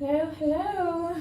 Hello, hello.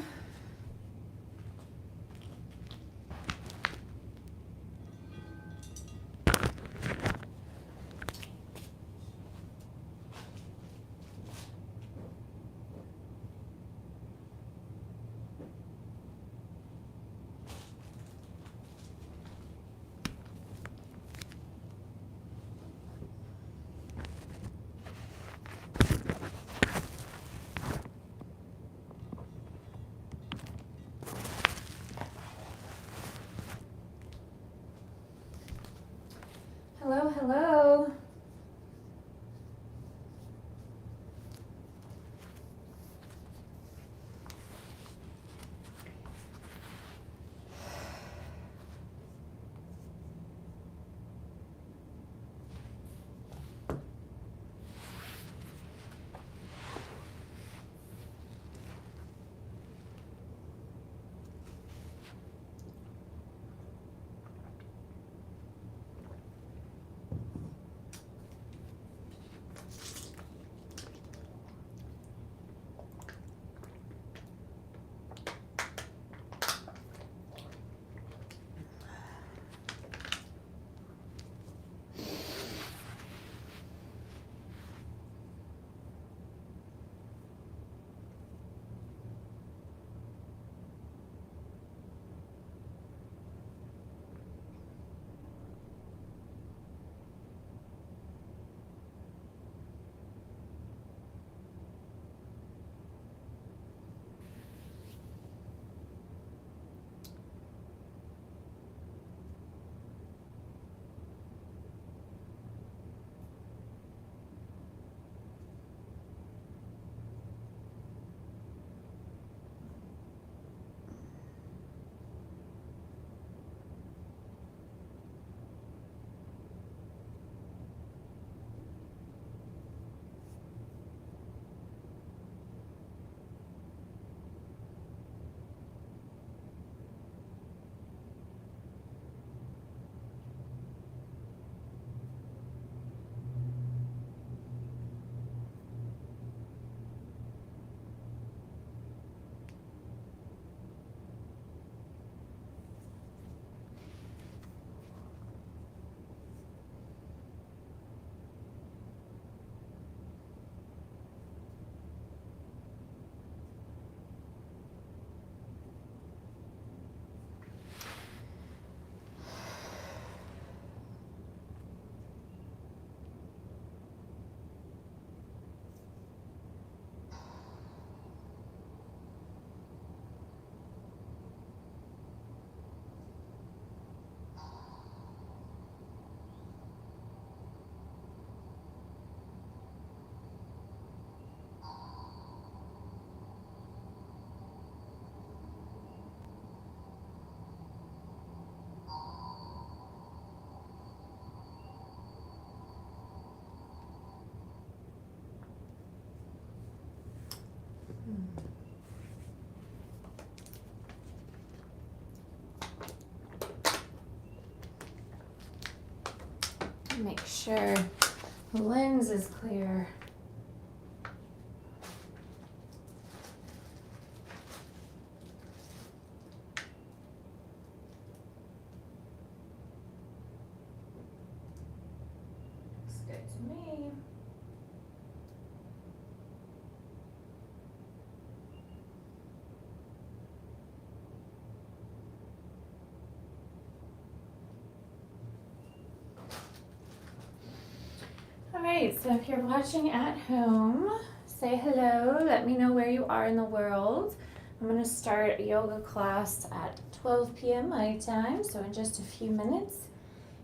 Hello, hello. Make sure the lens is clear. Looks good to me. All right, so if you're watching at home, say hello. Let me know where you are in the world. I'm going to start a yoga class at 12 p.m. my time, so in just a few minutes.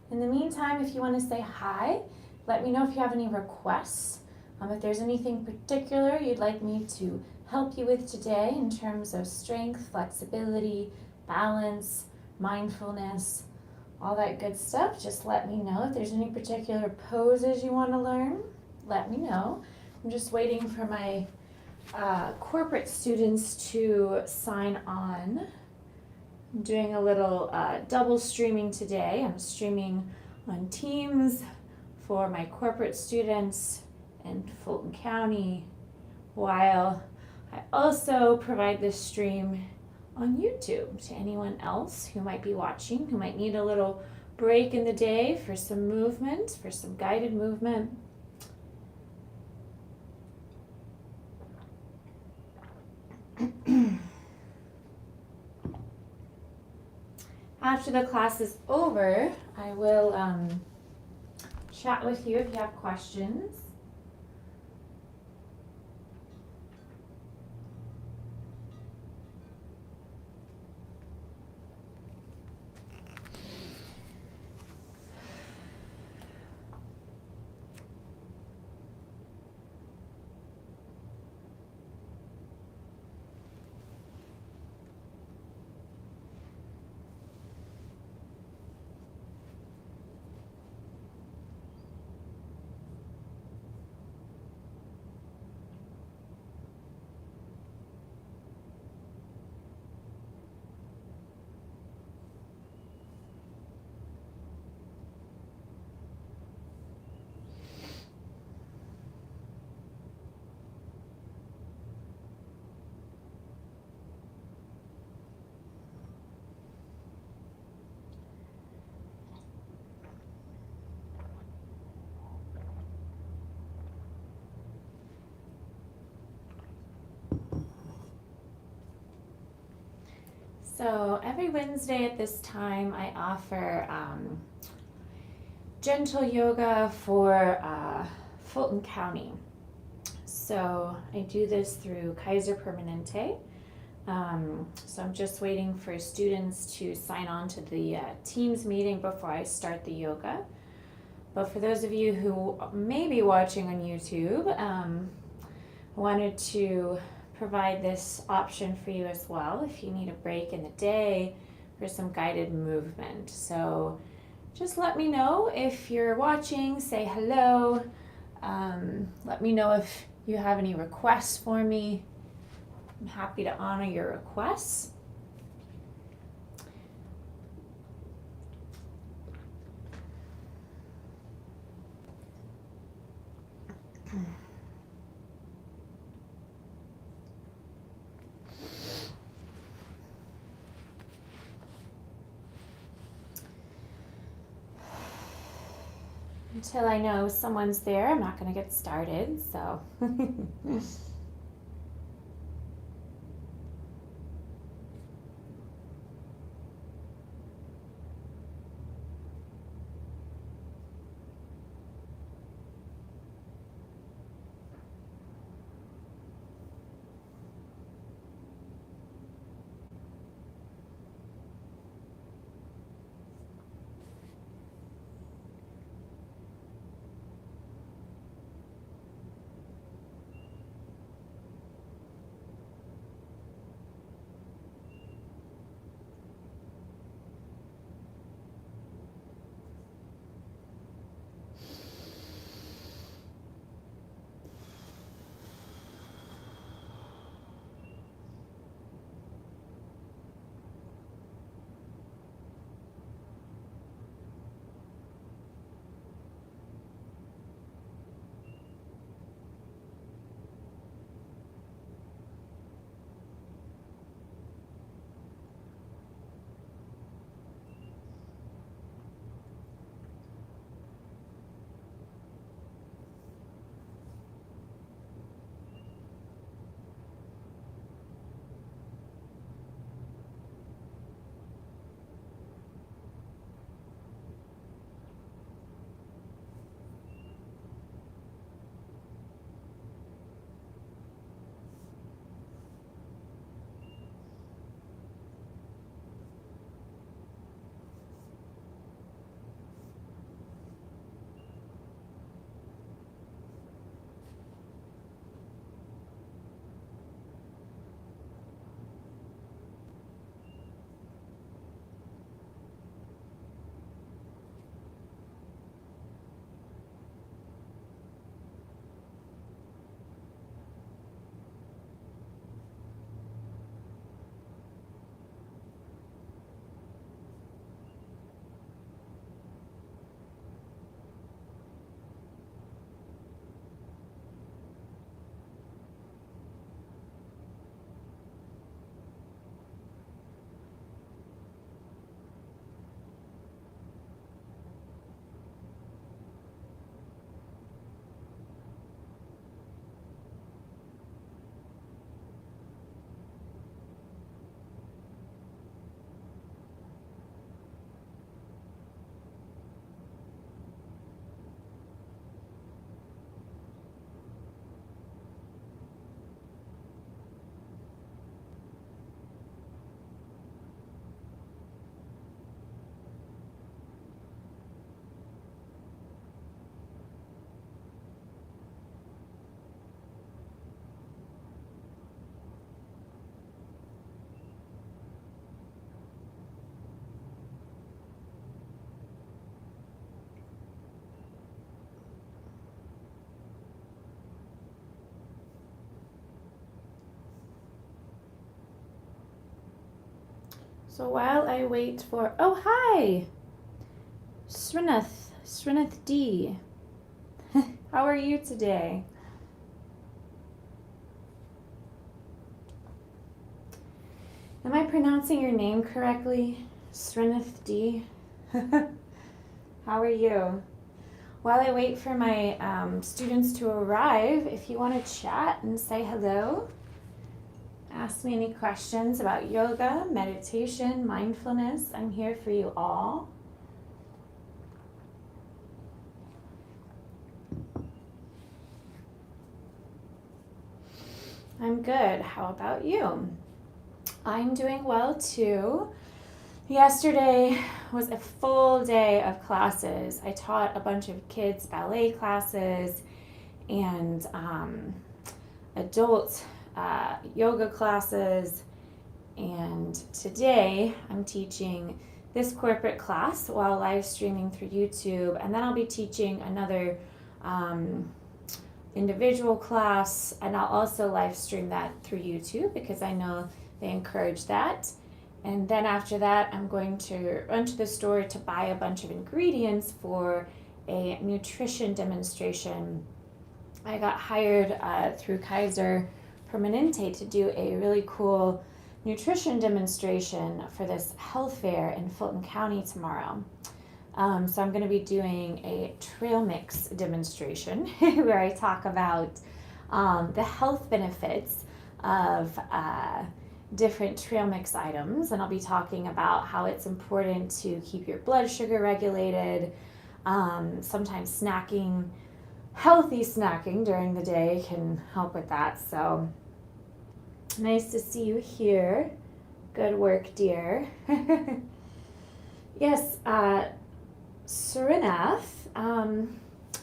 In the meantime, if you want to say hi, let me know if you have any requests. If there's anything particular you'd like me to help you with today in terms of strength, flexibility, balance, mindfulness, all that good stuff, just let me know. If there's any particular poses you want to learn, let me know. I'm just waiting for my corporate students to sign on. I'm doing a little double streaming today. I'm streaming on Teams for my corporate students in Fulton County while I also provide this stream on YouTube to anyone else who might be watching, who might need a little break in the day for some movement, for some guided movement. After the class is over, I will chat with you if you have questions. So every Wednesday at this time, I offer gentle yoga for Fulton County. So I do this through Kaiser Permanente. So I'm just waiting for students to sign on to the Teams meeting before I start the yoga. But for those of you who may be watching on YouTube, I wanted to provide this option for you as well if you need a break in the day for some guided movement. So just let me know if you're watching, say hello. Let me know if you have any requests for me. I'm happy to honor your requests. Until I know someone's there, I'm not going to get started, so. So while I wait for, oh, hi, Srinath D. How are you today? Am I pronouncing your name correctly? Srinath D. How are you? While I wait for my students to arrive, if you want to chat and say hello, ask me any questions about yoga, meditation, mindfulness. I'm here for you all. I'm good. How about you? I'm doing well too. Yesterday was a full day of classes. I taught a bunch of kids ballet classes and adult yoga classes, and today I'm teaching this corporate class while live streaming through YouTube, and then I'll be teaching another individual class, and I'll also live stream that through YouTube because I know they encourage that. And then after that, I'm going to run to the store to buy a bunch of ingredients for a nutrition demonstration. I got hired through Kaiser Permanente to do a really cool nutrition demonstration for this health fair in Fulton County tomorrow. So I'm going to be doing a trail mix demonstration where I talk about the health benefits of different trail mix items, and I'll be talking about how it's important to keep your blood sugar regulated. Sometimes healthy snacking during the day can help with that. So nice to see you here. Good work, dear. Yes, Srinath,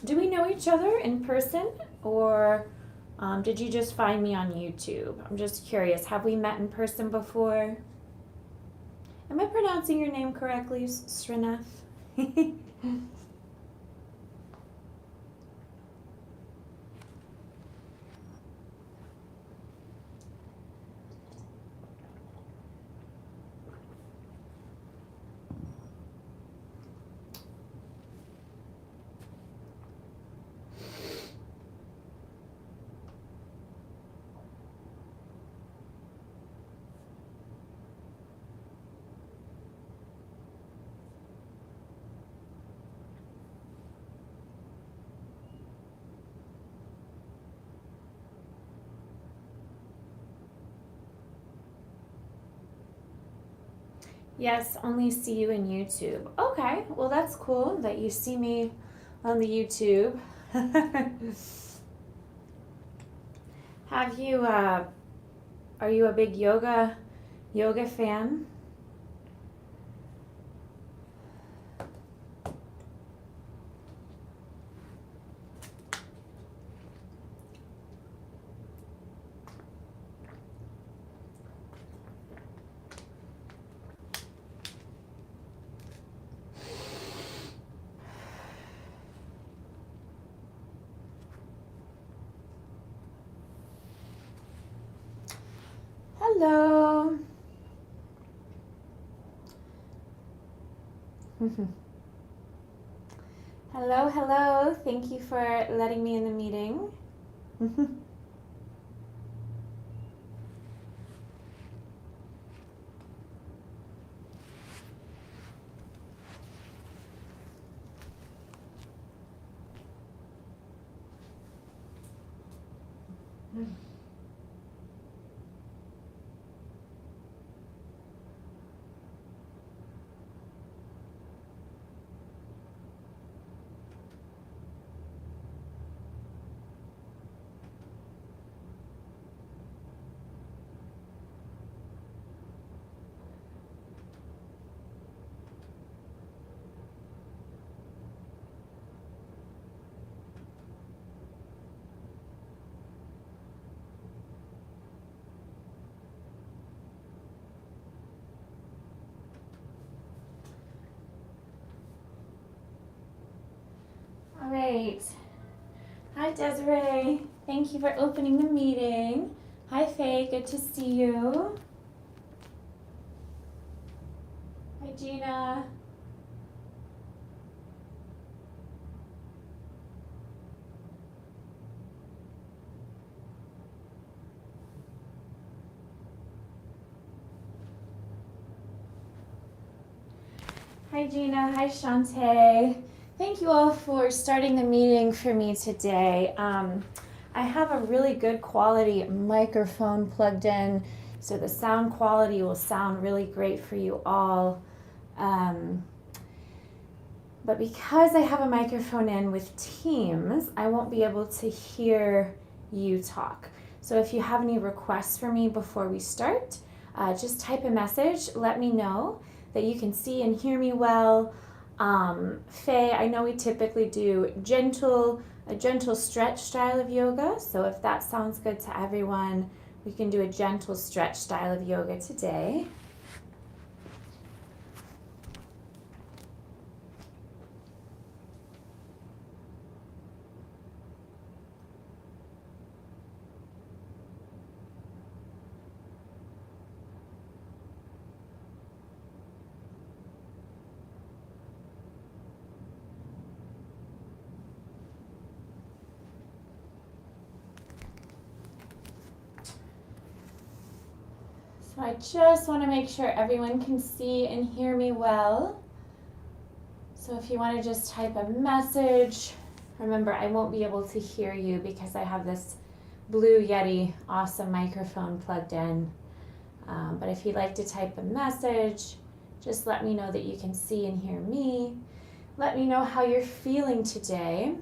do we know each other in person, or did you just find me on YouTube? I'm just curious. Have we met in person before? Am I pronouncing your name correctly, Srinath? Yes, only see you in YouTube. Okay, well that's cool that you see me on the YouTube. Have you, are you a big yoga fan? Hello. Hello. Thank you for letting me in the meeting. All right. Hi, Desiree. Thank you for opening the meeting. Hi, Faye. Good to see you. Hi, Gina. Hi, Gina. Hi, Shantae. Thank you all for starting the meeting for me today. I have a really good quality microphone plugged in, so the sound quality will sound really great for you all. But because I have a microphone in with Teams, I won't be able to hear you talk. So if you have any requests for me before we start, just type a message, let me know that you can see and hear me well. Faye, I know we typically do a gentle stretch style of yoga, so if that sounds good to everyone, we can do a gentle stretch style of yoga today. So I just want to make sure everyone can see and hear me well. So if you want to just type a message, remember I won't be able to hear you because I have this Blue Yeti awesome microphone plugged in. But if you'd like to type a message, just let me know that you can see and hear me. Let me know how you're feeling today.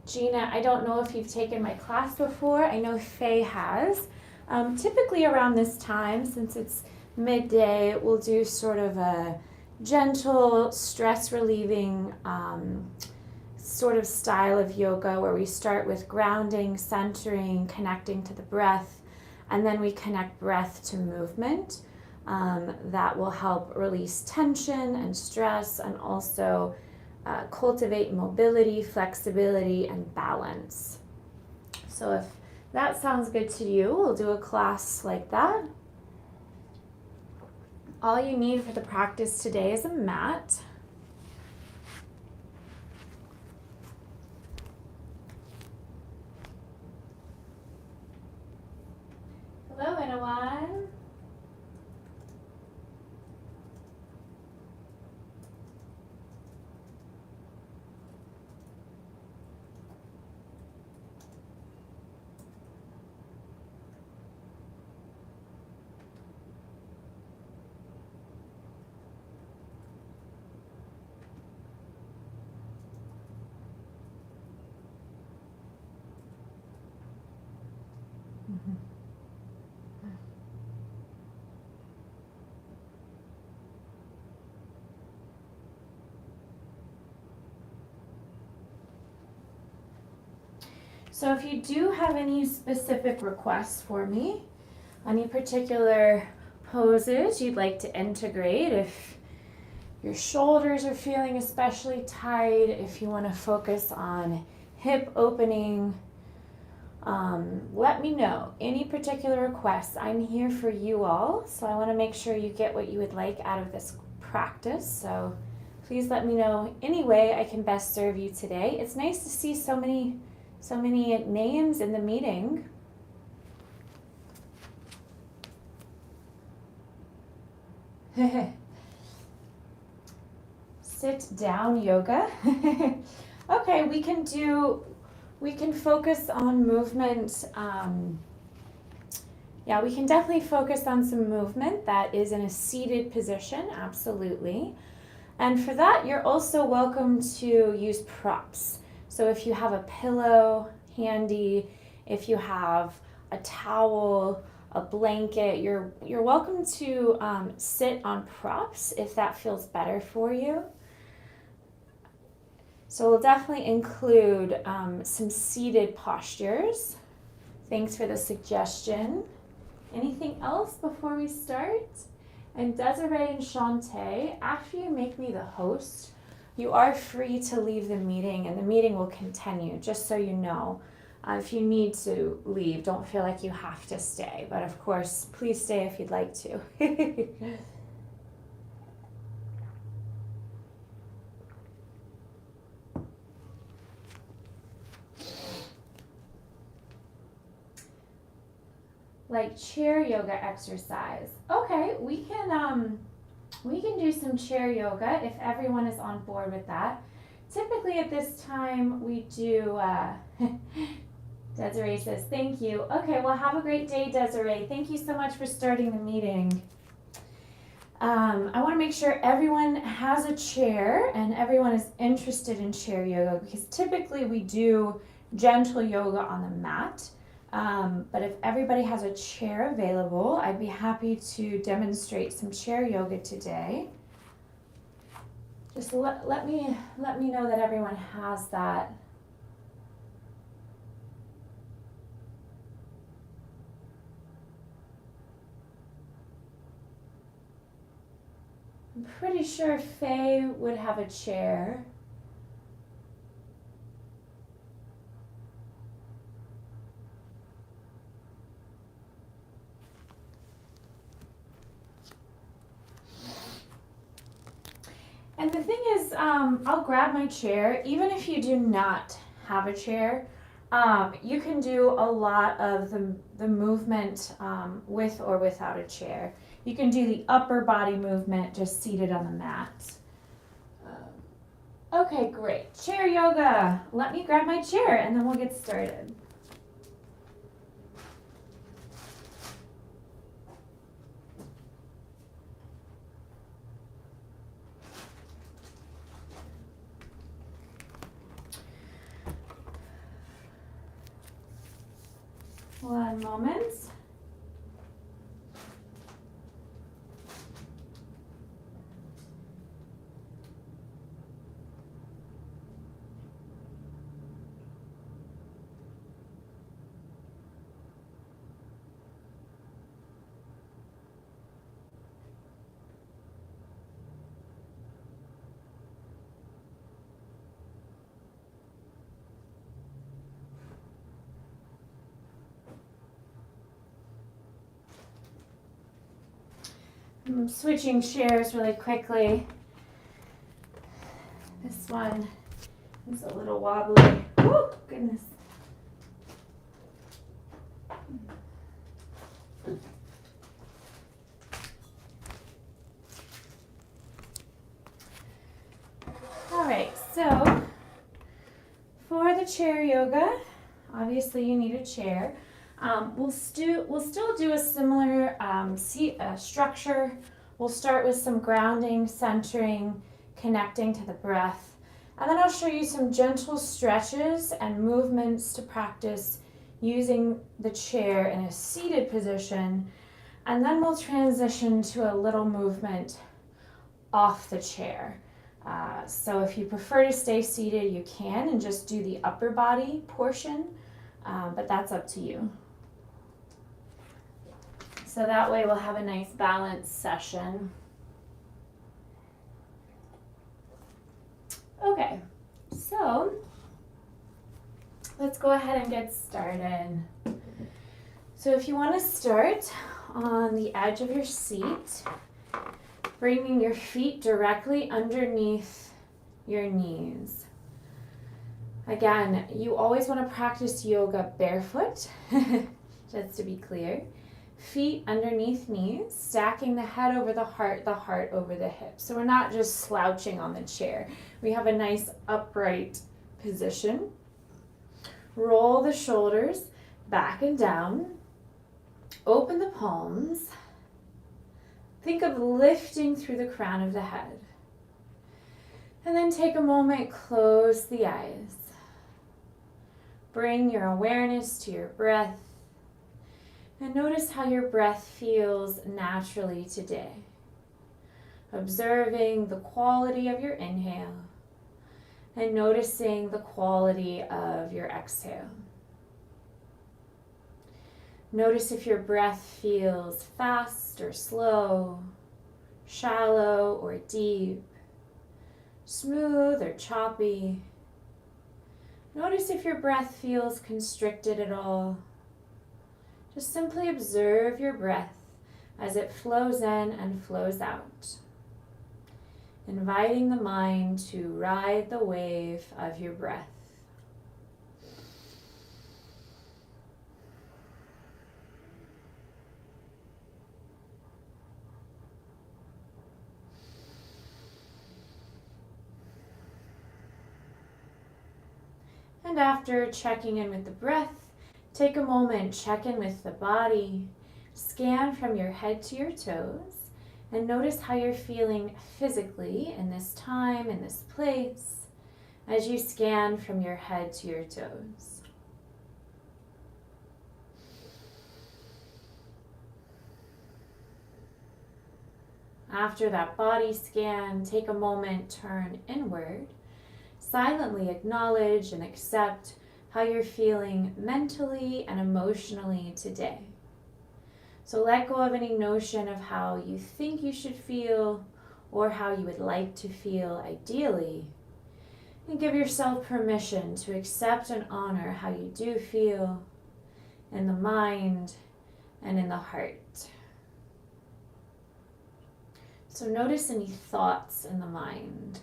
Gina, I don't know if you've taken my class before. I know Faye has. Typically around this time, since it's midday, we'll do sort of a gentle, stress relieving sort of style of yoga where we start with grounding, centering, connecting to the breath, and then we connect breath to movement. That will help release tension and stress and also cultivate mobility, flexibility, and balance. So if that sounds good to you, we'll do a class like that. All you need for the practice today is a mat. Hello, Inawan. So if you do have any specific requests for me, any particular poses you'd like to integrate, if your shoulders are feeling especially tight, if you want to focus on hip opening, let me know. Any particular requests, I'm here for you all, so I want to make sure you get what you would like out of this practice. So please let me know any way I can best serve you today. It's nice to see so many names in the meeting. Sit down yoga. Okay, we can focus on movement. Yeah, we can definitely focus on some movement that is in a seated position, absolutely. And for that, you're also welcome to use props. So if you have a pillow handy, if you have a towel, a blanket, you're welcome to sit on props if that feels better for you. So we'll definitely include some seated postures. Thanks for the suggestion. Anything else before we start? And Desiree and Shantae, after you make me the host, you are free to leave the meeting and the meeting will continue, just so you know. If you need to leave, don't feel like you have to stay, but of course, please stay if you'd like to. Like chair yoga exercise. Okay, we can do some chair yoga if everyone is on board with that. Typically at this time we do Desiree says thank you. Okay, well have a great day, Desiree. Thank you so much for starting the meeting. I want to make sure everyone has a chair and everyone is interested in chair yoga, because typically we do gentle yoga on the mat. But if everybody has a chair available, I'd be happy to demonstrate some chair yoga today. Just let me know that everyone has that. I'm pretty sure Faye would have a chair. And the thing is, I'll grab my chair. Even if you do not have a chair, you can do a lot of the movement with or without a chair. You can do the upper body movement just seated on the mat. Okay, great. Chair yoga. Let me grab my chair and then we'll get started. One moment. I'm switching chairs really quickly. This one is a little wobbly. Oh, goodness. All right, so for the chair yoga, obviously you need a chair. We'll still do a similar structure. We'll start with some grounding, centering, connecting to the breath. And then I'll show you some gentle stretches and movements to practice using the chair in a seated position. And then we'll transition to a little movement off the chair. So if you prefer to stay seated, you can and just do the upper body portion, but that's up to you. So that way we'll have a nice balanced session. Okay, so let's go ahead and get started. So if you want to start on the edge of your seat, bringing your feet directly underneath your knees. Again, you always want to practice yoga barefoot, just to be clear. Feet underneath knees, stacking the head over the heart over the hips. So we're not just slouching on the chair. We have a nice upright position. Roll the shoulders back and down. Open the palms. Think of lifting through the crown of the head. And then take a moment, close the eyes. Bring your awareness to your breath. And notice how your breath feels naturally today. Observing the quality of your inhale and noticing the quality of your exhale. Notice if your breath feels fast or slow, shallow or deep, smooth or choppy. Notice if your breath feels constricted at all. Just simply observe your breath as it flows in and flows out, inviting the mind to ride the wave of your breath. And after checking in with the breath, take a moment, check in with the body, scan from your head to your toes, and notice how you're feeling physically in this time, in this place, as you scan from your head to your toes. After that body scan, take a moment, turn inward. Silently acknowledge and accept how you're feeling mentally and emotionally today. So let go of any notion of how you think you should feel or how you would like to feel ideally, and give yourself permission to accept and honor how you do feel in the mind and in the heart. So notice any thoughts in the mind.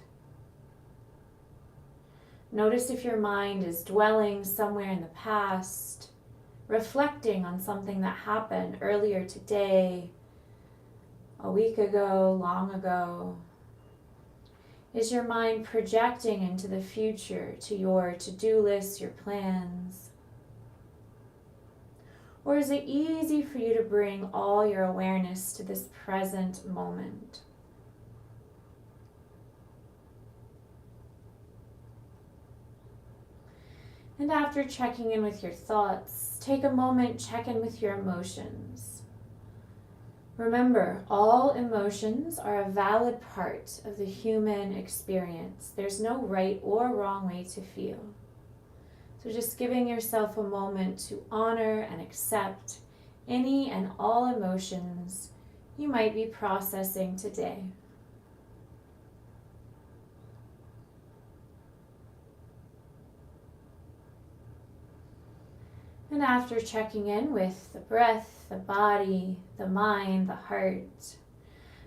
Notice if your mind is dwelling somewhere in the past, reflecting on something that happened earlier today, a week ago, long ago. Is your mind projecting into the future to your to-do lists, your plans? Or is it easy for you to bring all your awareness to this present moment? And after checking in with your thoughts, take a moment, check in with your emotions. Remember, all emotions are a valid part of the human experience. There's no right or wrong way to feel. So just giving yourself a moment to honor and accept any and all emotions you might be processing today. And after checking in with the breath, the body, the mind, the heart,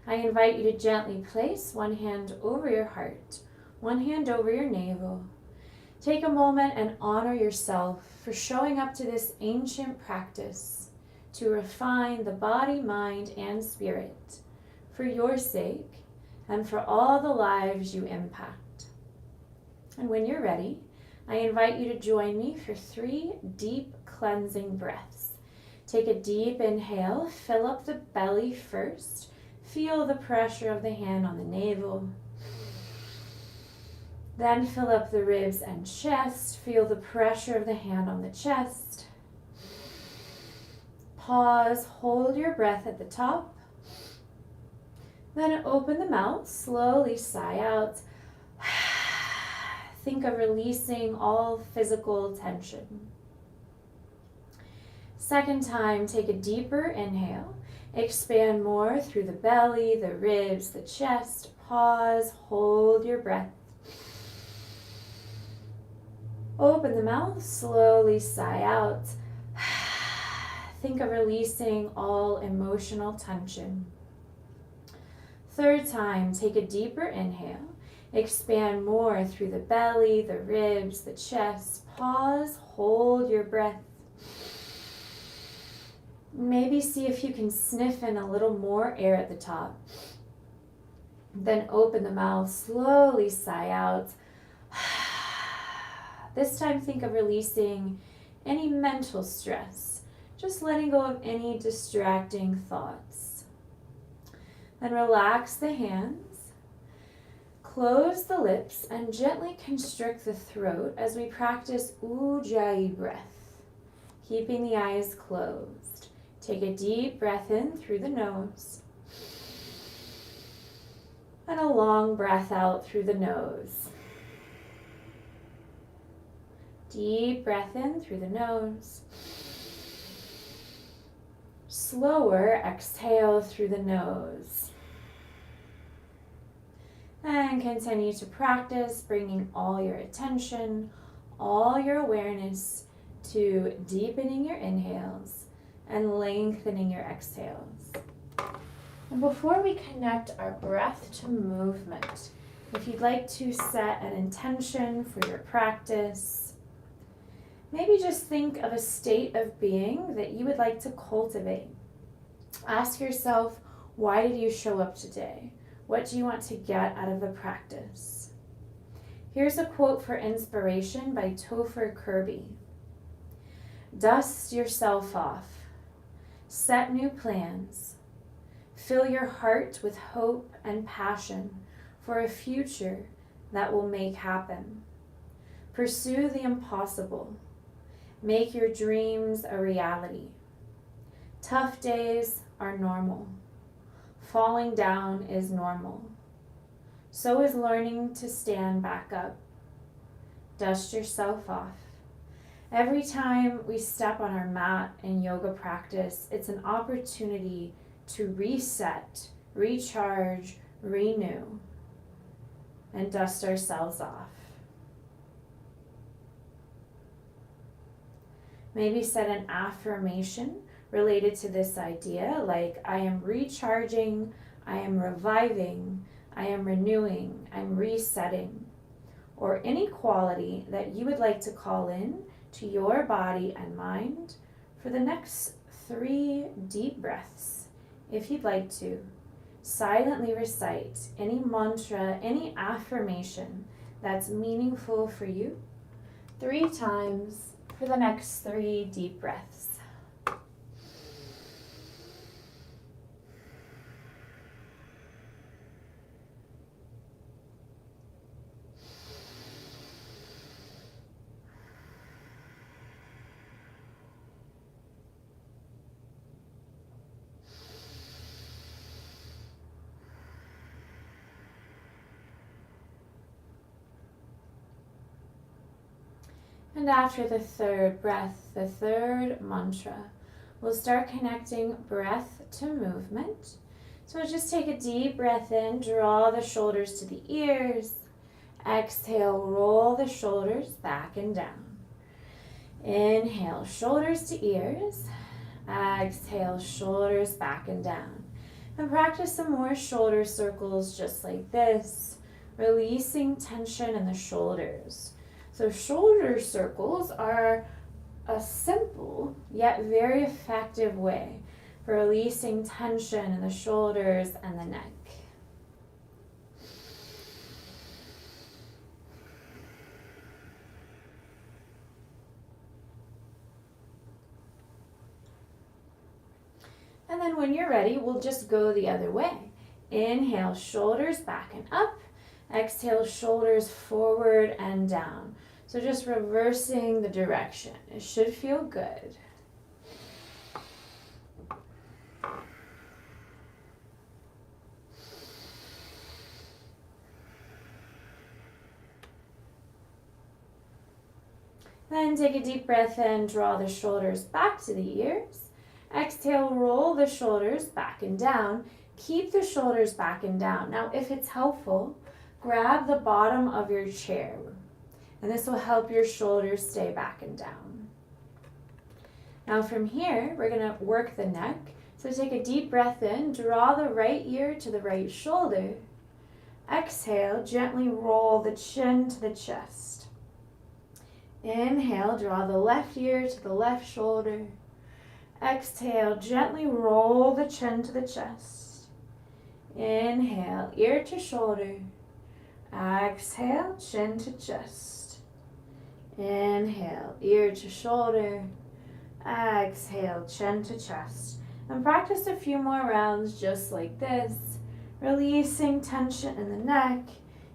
I invite you to gently place one hand over your heart, one hand over your navel. Take a moment and honor yourself for showing up to this ancient practice to refine the body, mind, and spirit for your sake and for all the lives you impact. And when you're ready, I invite you to join me for 3 deep cleansing breaths. Take a deep inhale, fill up the belly first. Feel the pressure of the hand on the navel. Then fill up the ribs and chest. Feel the pressure of the hand on the chest. Pause, hold your breath at the top. Then open the mouth, slowly sigh out. Think of releasing all physical tension. Second time, take a deeper inhale. Expand more through the belly, the ribs, the chest. Pause, hold your breath. Open the mouth, slowly sigh out. Think of releasing all emotional tension. Third time, take a deeper inhale. Expand more through the belly, the ribs, the chest. Pause, hold your breath. Maybe see if you can sniff in a little more air at the top. Then open the mouth, slowly sigh out. This time think of releasing any mental stress, just letting go of any distracting thoughts. Then relax the hands, close the lips, and gently constrict the throat as we practice Ujjayi breath, keeping the eyes closed. Take a deep breath in through the nose, and a long breath out through the nose. Deep breath in through the nose. Slower exhale through the nose. And continue to practice bringing all your attention, all your awareness to deepening your inhales and lengthening your exhales. And before we connect our breath to movement, if you'd like to set an intention for your practice, maybe just think of a state of being that you would like to cultivate. Ask yourself, why did you show up today? What do you want to get out of the practice? Here's a quote for inspiration by Topher Kirby. Dust yourself off. Set new plans. Fill your heart with hope and passion for a future that will make happen. Pursue the impossible. Make your dreams a reality. Tough days are normal. Falling down is normal. So is learning to stand back up. Dust yourself off. Every time we step on our mat in yoga practice, it's an opportunity to reset, recharge, renew, and dust ourselves off. Maybe set an affirmation related to this idea, like I am recharging, I am reviving, I am renewing, I'm resetting, or any quality that you would like to call in to your body and mind for the next 3 deep breaths. If you'd like to, silently recite any mantra, any affirmation that's meaningful for you 3 times for the next 3 deep breaths. And after the 3rd breath, the 3rd mantra, we'll start connecting breath to movement. So just take a deep breath in, draw the shoulders to the ears. Exhale, roll the shoulders back and down. Inhale, shoulders to ears. Exhale, shoulders back and down. And practice some more shoulder circles just like this, releasing tension in the shoulders. So shoulder circles are a simple yet very effective way for releasing tension in the shoulders and the neck. And then when you're ready, we'll just go the other way. Inhale, shoulders back and up. Exhale, shoulders forward and down. So just reversing the direction. It should feel good. Then take a deep breath in, draw the shoulders back to the ears. Exhale, roll the shoulders back and down. Keep the shoulders back and down. Now, if it's helpful, grab the bottom of your chair. And this will help your shoulders stay back and down. Now from here, we're going to work the neck. So take a deep breath in, draw the right ear to the right shoulder. Exhale, gently roll the chin to the chest. Inhale, draw the left ear to the left shoulder. Exhale, gently roll the chin to the chest. Inhale, ear to shoulder. Exhale, chin to chest. Inhale, ear to shoulder. Exhale, chin to chest. And practice a few more rounds just like this, releasing tension in the neck,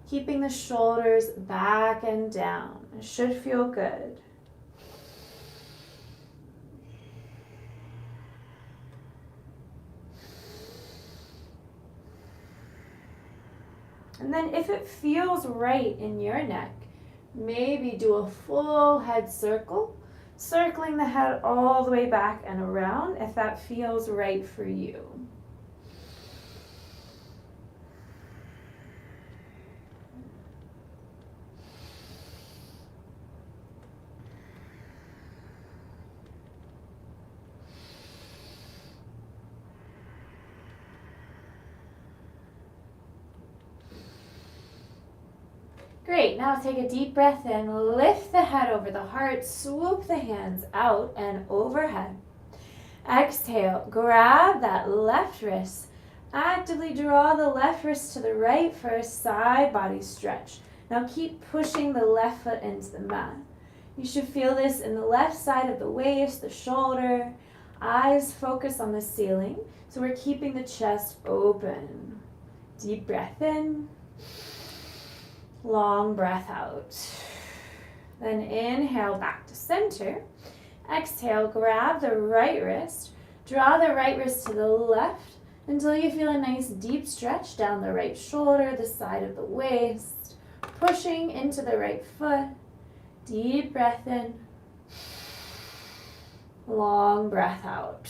keeping the shoulders back and down. It should feel good. And then if it feels right in your neck, maybe do a full head circle, circling the head all the way back and around if that feels right for you. Great, now take a deep breath in, lift the head over the heart, swoop the hands out and overhead. Exhale, grab that left wrist. Actively draw the left wrist to the right for a side body stretch. Now keep pushing the left foot into the mat. You should feel this in the left side of the waist, the shoulder. Eyes focus on the ceiling, so we're keeping the chest open. Deep breath in. Long breath out. Then inhale back to center. Exhale, grab the right wrist. Draw the right wrist to the left until you feel a nice deep stretch down the right shoulder, the side of the waist. Pushing into the right foot. Deep breath in. Long breath out.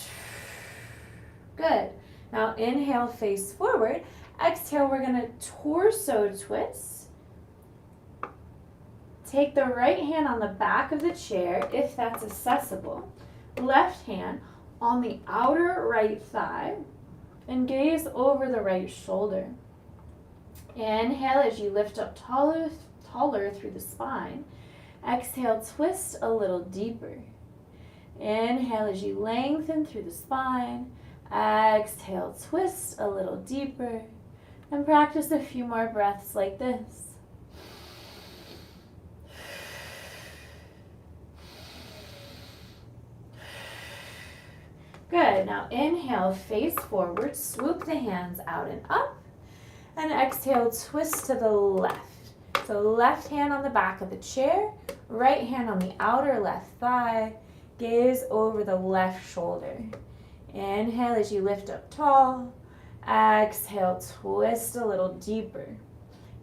Good. Now inhale, face forward. Exhale, we're going to torso twist. Take the right hand on the back of the chair, if that's accessible. Left hand on the outer right thigh, and gaze over the right shoulder. Inhale as you lift up taller through the spine. Exhale, twist a little deeper. Inhale as you lengthen through the spine. Exhale, twist a little deeper. And practice a few more breaths like this. Good. Now inhale, face forward, swoop the hands out and up. And exhale, twist to the left. So left hand on the back of the chair, right hand on the outer left thigh, gaze over the left shoulder. Inhale as you lift up tall. Exhale, twist a little deeper.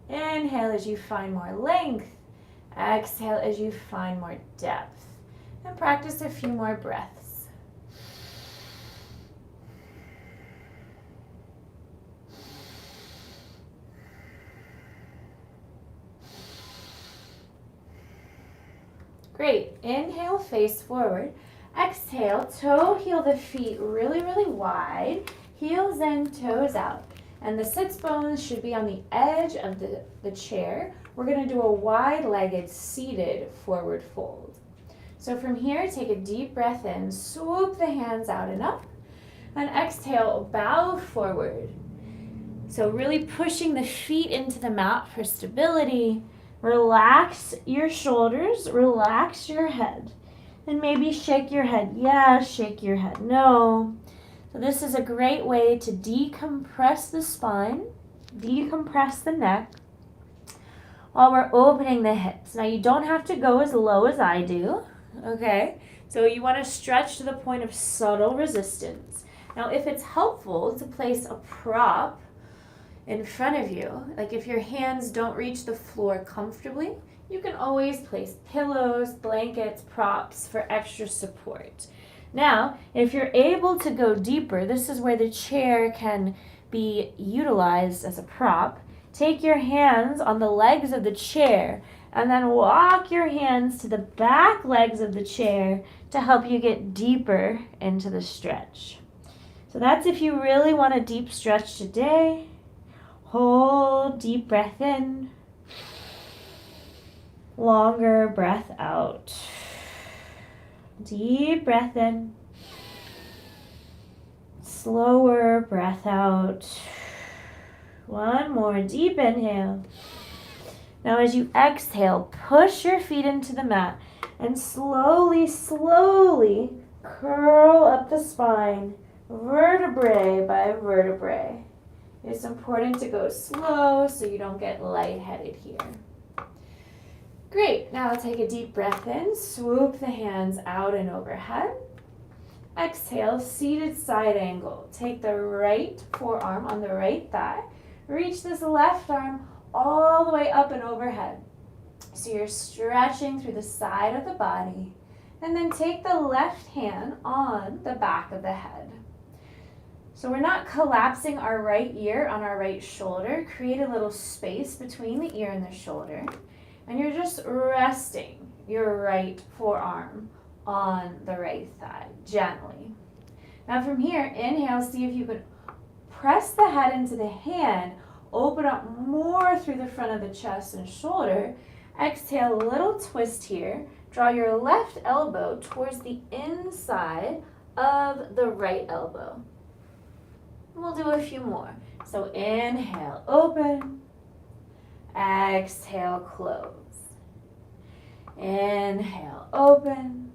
Inhale as you find more length. Exhale as you find more depth. And practice a few more breaths. Great. Inhale, face forward. Exhale, toe heel the feet really, really wide. Heels in, toes out. And the sits bones should be on the edge of the chair. We're going to do a wide-legged seated forward fold. So from here, take a deep breath in, swoop the hands out and up. And exhale, bow forward. So really pushing the feet into the mat for stability. Relax your shoulders, relax your head. And maybe shake your head yes, shake your head no. So this is a great way to decompress the spine, decompress the neck, while we're opening the hips. Now you don't have to go as low as I do, okay? So you want to stretch to the point of subtle resistance. Now if it's helpful to place a prop in front of you, like if your hands don't reach the floor comfortably, you can always place pillows, blankets, props for extra support. Now, if you're able to go deeper, this is where the chair can be utilized as a prop. Take your hands on the legs of the chair and then walk your hands to the back legs of the chair to help you get deeper into the stretch. So that's if you really want a deep stretch today. Hold, deep breath in. Longer breath out. Deep breath in. Slower breath out. One more deep inhale. Now as you exhale, push your feet into the mat and slowly, slowly curl up the spine, vertebrae by vertebrae. It's important to go slow so you don't get lightheaded here. Great, now take a deep breath in, swoop the hands out and overhead. Exhale, seated side angle. Take the right forearm on the right thigh. Reach this left arm all the way up and overhead. So you're stretching through the side of the body. And then take the left hand on the back of the head. So we're not collapsing our right ear on our right shoulder. Create a little space between the ear and the shoulder. And you're just resting your right forearm on the right thigh, gently. Now from here, inhale, see if you could press the head into the hand, open up more through the front of the chest and shoulder. Exhale, a little twist here. Draw your left elbow towards the inside of the right elbow. We'll do a few more. So inhale, open. Exhale, close. Inhale, open.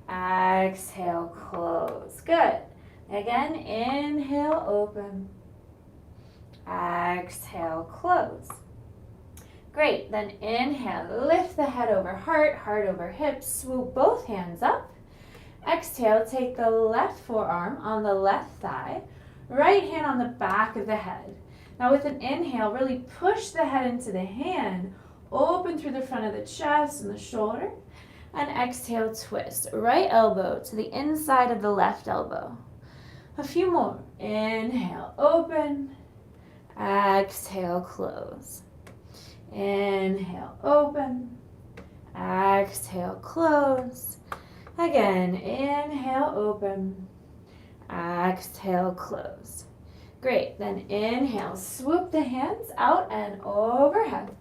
Exhale, close. Good. Again, inhale, open. Exhale, close. Great. Then inhale, lift the head over heart, heart over hips. Swoop both hands up. Exhale, take the left forearm on the left thigh. Right hand on the back of the head. Now with an inhale, really push the head into the hand. Open through the front of the chest and the shoulder. And exhale, twist. Right elbow to the inside of the left elbow. A few more. Inhale, open. Exhale, close. Inhale, open. Exhale, close. Again, inhale, open. Exhale, close. Great. Then inhale, swoop the hands out and overhead.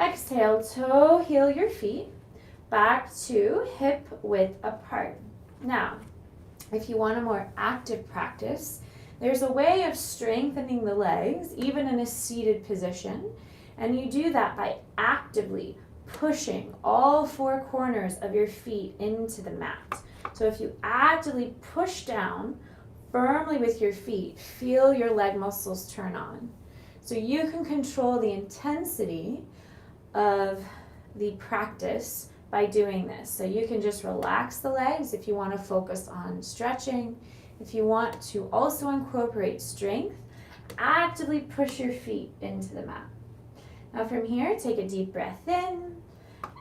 Exhale, toe heel your feet back to hip width apart. Now, if you want a more active practice, there's a way of strengthening the legs, even in a seated position, and you do that by actively pushing all four corners of your feet into the mat. So if you actively push down firmly with your feet, feel your leg muscles turn on. So you can control the intensity of the practice by doing this. So you can just relax the legs if you want to focus on stretching. If you want to also incorporate strength, actively push your feet into the mat. Now from here, take a deep breath in.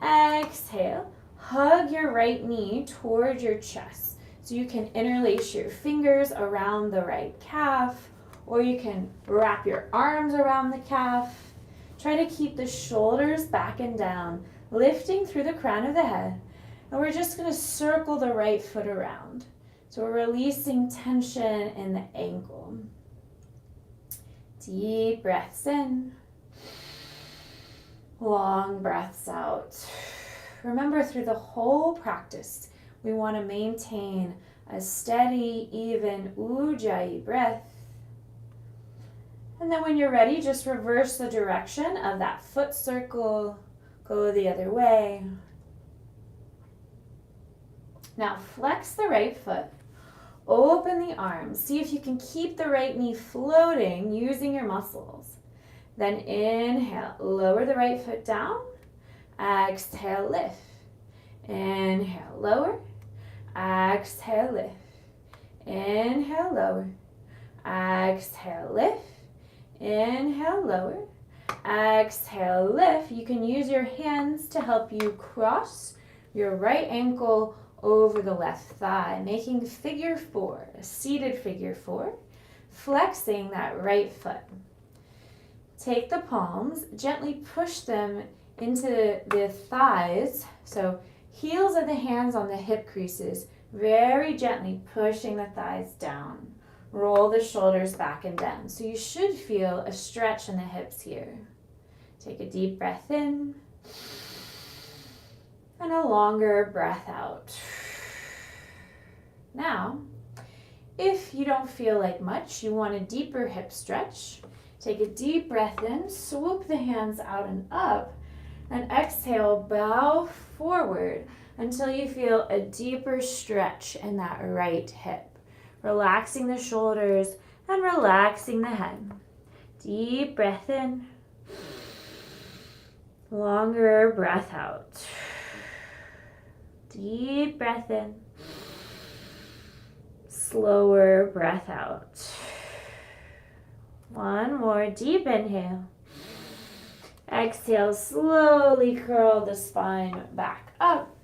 Exhale. Hug your right knee towards your chest. So you can interlace your fingers around the right calf, or you can wrap your arms around the calf. Try to keep the shoulders back and down, lifting through the crown of the head. And we're just going to circle the right foot around. So we're releasing tension in the ankle. Deep breaths in. Long breaths out. Remember, through the whole practice, we want to maintain a steady, even ujjayi breath. And then when you're ready, just reverse the direction of that foot circle. Go the other way. Now flex the right foot. Open the arms. See if you can keep the right knee floating using your muscles. Then inhale, lower the right foot down. Exhale, lift. Inhale, lower. Exhale, lift. Inhale, lower. Exhale, lift. Inhale, lower. Exhale, lift. You can use your hands to help you cross your right ankle over the left thigh, making figure four, a seated figure four, flexing that right foot. Take the palms, gently push them into the thighs, so heels of the hands on the hip creases, very gently pushing the thighs down. Roll the shoulders back and down. So you should feel a stretch in the hips here. Take a deep breath in and a longer breath out. Now, if you don't feel like much, you want a deeper hip stretch, take a deep breath in, swoop the hands out and up, and exhale, bow forward until you feel a deeper stretch in that right hip. Relaxing the shoulders and relaxing the head. Deep breath in. Longer breath out. Deep breath in. Slower breath out. One more deep inhale. Exhale, slowly curl the spine back up.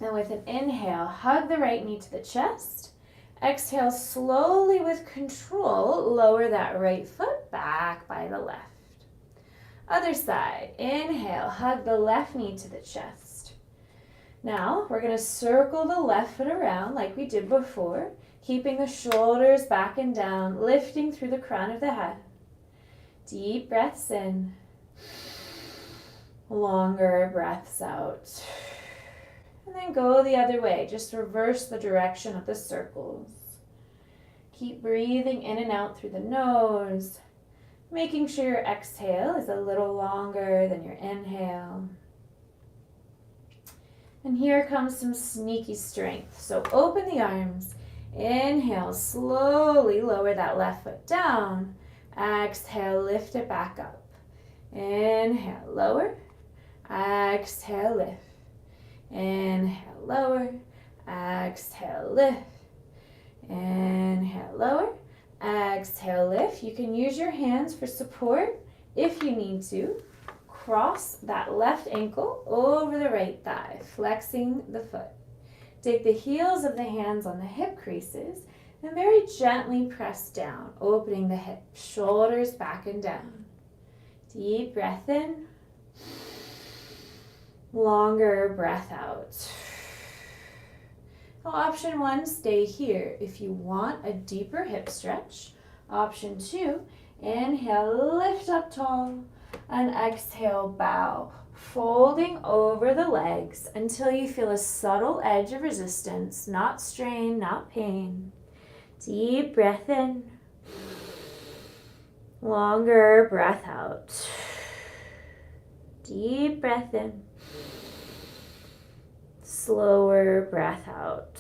And with an inhale, hug the right knee to the chest. Exhale, slowly with control, lower that right foot back by the left. Other side, inhale, hug the left knee to the chest. Now, we're going to circle the left foot around like we did before, keeping the shoulders back and down, lifting through the crown of the head. Deep breaths in. Longer breaths out. And then go the other way. Just reverse the direction of the circles. Keep breathing in and out through the nose, making sure your exhale is a little longer than your inhale. And here comes some sneaky strength. So open the arms. Inhale, slowly lower that left foot down. Exhale, lift it back up. Inhale, lower. Exhale, lift. Inhale, lower. Exhale, lift. Inhale, lower. Exhale, lift. You can use your hands for support if you need to. Cross that left ankle over the right thigh, flexing the foot. Take the heels of the hands on the hip creases and very gently press down, opening the hip, shoulders back and down. Deep breath in. Longer breath out. Option 1, stay here if you want a deeper hip stretch. Option 2, inhale, lift up tall, and exhale, bow, folding over the legs until you feel a subtle edge of resistance, not strain, not pain. Deep breath in. Longer breath out. Deep breath in. Slower breath out.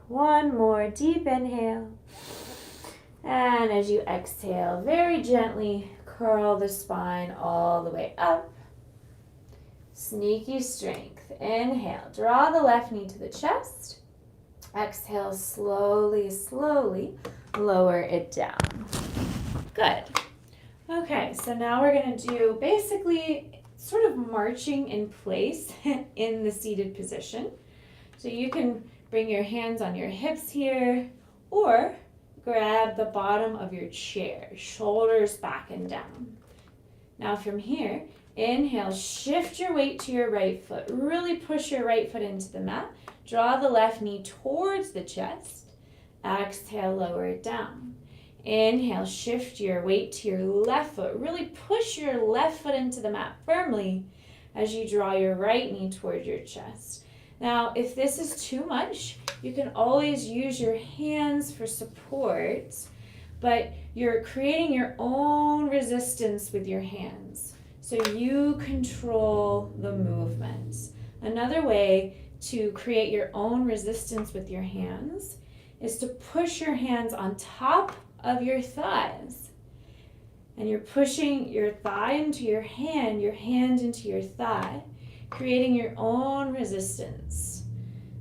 One more deep inhale. And as you exhale, very gently curl the spine all the way up. Sneaky strength. Inhale, draw the left knee to the chest. Exhale, slowly, slowly lower it down. Good. Okay, so now we're going to do basically sort of marching in place in the seated position. So you can bring your hands on your hips here or grab the bottom of your chair, shoulders back and down. Now from here, inhale, shift your weight to your right foot. Really push your right foot into the mat. Draw the left knee towards the chest. Exhale, lower it down. Inhale, shift your weight to your left foot. Really push your left foot into the mat firmly as you draw your right knee toward your chest. Now, if this is too much, you can always use your hands for support, but you're creating your own resistance with your hands. So you control the movements. Another way to create your own resistance with your hands is to push your hands on top of your thighs. And you're pushing your thigh into your hand into your thigh, creating your own resistance.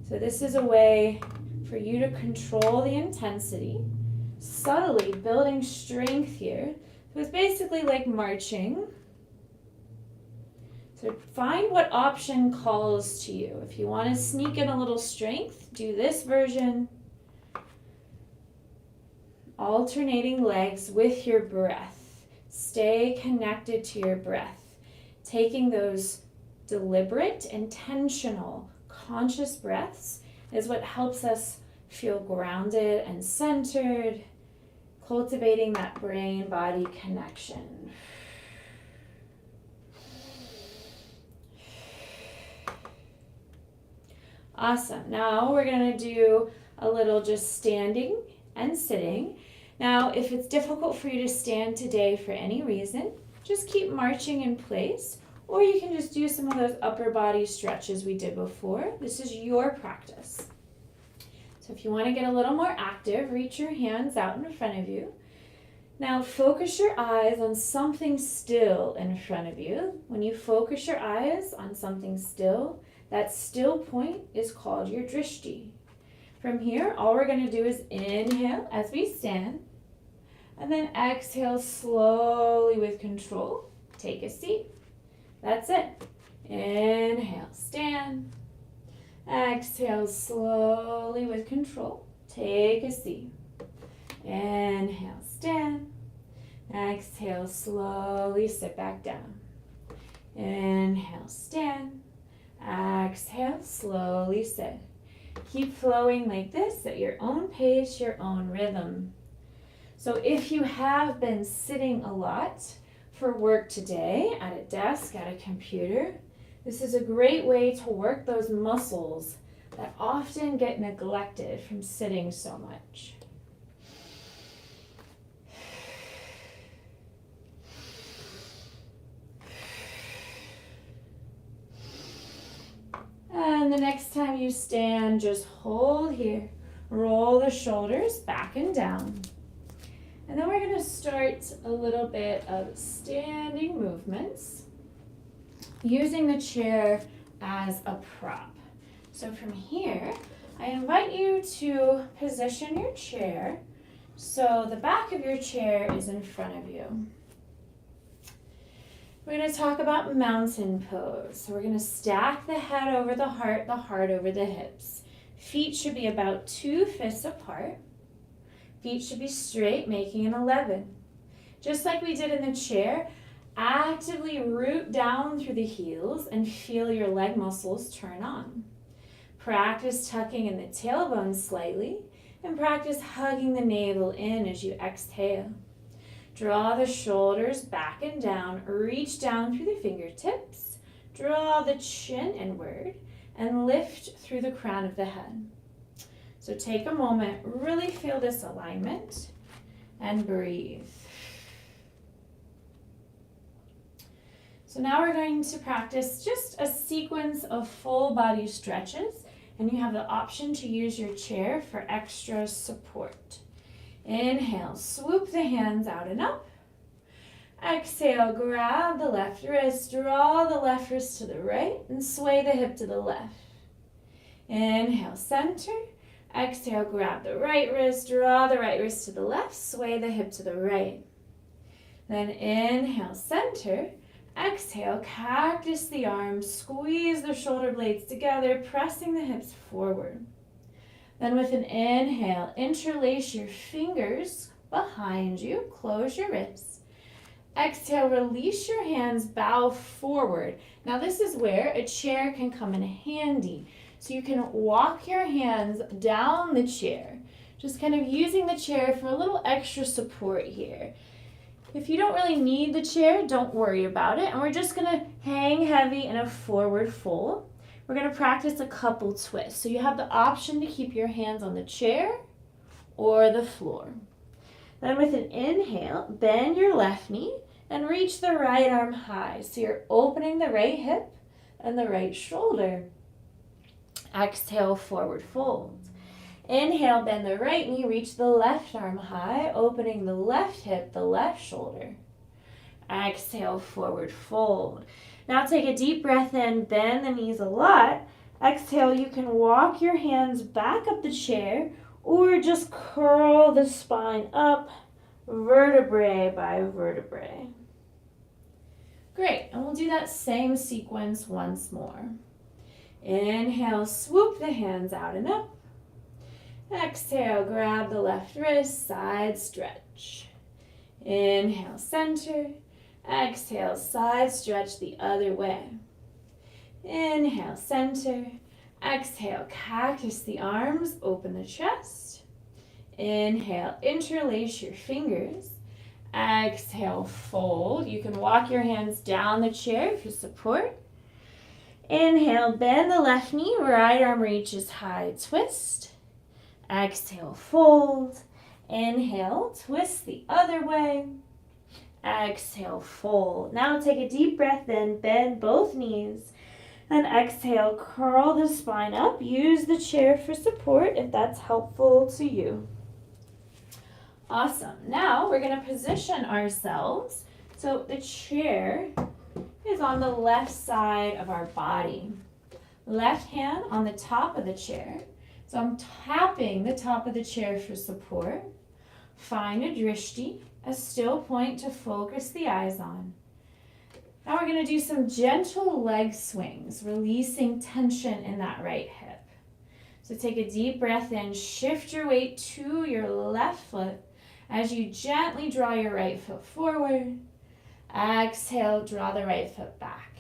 So this is a way for you to control the intensity, subtly building strength here. So it's basically like marching. So find what option calls to you. If you want to sneak in a little strength, do this version. Alternating legs with your breath. Stay connected to your breath. Taking those deliberate, intentional, conscious breaths is what helps us feel grounded and centered, cultivating that brain-body connection. Awesome. Now we're going to do a little just standing and sitting. Now, if it's difficult for you to stand today for any reason, just keep marching in place, or you can just do some of those upper body stretches we did before. This is your practice. So if you want to get a little more active, reach your hands out in front of you. Now focus your eyes on something still in front of you. When you focus your eyes on something still, that still point is called your drishti. From here, all we're going to do is inhale as we stand, and then exhale slowly with control. Take a seat. That's it. Inhale, stand. Exhale slowly with control. Take a seat. Inhale, stand. Exhale, slowly sit back down. Inhale, stand. Exhale, slowly sit. Keep flowing like this at your own pace, your own rhythm. So if you have been sitting a lot for work today, at a desk, at a computer, this is a great way to work those muscles that often get neglected from sitting so much. And the next time you stand, just hold here. Roll the shoulders back and down. And then we're going to start a little bit of standing movements using the chair as a prop. So from here, I invite you to position your chair so the back of your chair is in front of you. We're going to talk about mountain pose. So we're going to stack the head over the heart over the hips. Feet should be about 2 fists apart. Feet should be straight, making an 11. Just like we did in the chair, actively root down through the heels and feel your leg muscles turn on. Practice tucking in the tailbone slightly and practice hugging the navel in as you exhale. Draw the shoulders back and down, reach down through the fingertips, draw the chin inward, and lift through the crown of the head. So take a moment, really feel this alignment, and breathe. So now we're going to practice just a sequence of full body stretches, and you have the option to use your chair for extra support. Inhale, swoop the hands out and up. Exhale, grab the left wrist, draw the left wrist to the right, and sway the hip to the left. Inhale, center. Exhale, grab the right wrist, draw the right wrist to the left, sway the hip to the right. Then inhale, center. Exhale, cactus the arms, squeeze the shoulder blades together, pressing the hips forward. Then with an inhale, interlace your fingers behind you, close your wrists. Exhale, release your hands, bow forward. Now this is where a chair can come in handy. So you can walk your hands down the chair, just kind of using the chair for a little extra support here. If you don't really need the chair, don't worry about it. And we're just gonna hang heavy in a forward fold. We're gonna practice a couple twists. So you have the option to keep your hands on the chair or the floor. Then with an inhale, bend your left knee and reach the right arm high. So you're opening the right hip and the right shoulder. Exhale, forward fold. Inhale, bend the right knee, reach the left arm high, opening the left hip, the left shoulder. Exhale, forward fold. Now take a deep breath in, bend the knees a lot. Exhale, you can walk your hands back up the chair or just curl the spine up, vertebrae by vertebrae. Great, and we'll do that same sequence once more. Inhale, swoop the hands out and up. Exhale, grab the left wrist, side stretch. Inhale, center. Exhale, side stretch the other way. Inhale, center. Exhale, cactus the arms, open the chest. Inhale, interlace your fingers. Exhale, fold. You can walk your hands down the chair for support. Inhale, bend the left knee, right arm reaches high, twist. Exhale, fold. Inhale, twist the other way. Exhale, fold. Now take a deep breath in, bend both knees. And exhale, curl the spine up. Use the chair for support if that's helpful to you. Awesome. Now we're going to position ourselves so the chair is on the left side of our body. Left hand on the top of the chair. So I'm tapping the top of the chair for support. Find a drishti, a still point to focus the eyes on. Now we're going to do some gentle leg swings, releasing tension in that right hip. So take a deep breath in, shift your weight to your left foot as you gently draw your right foot forward. Exhale, draw the right foot back.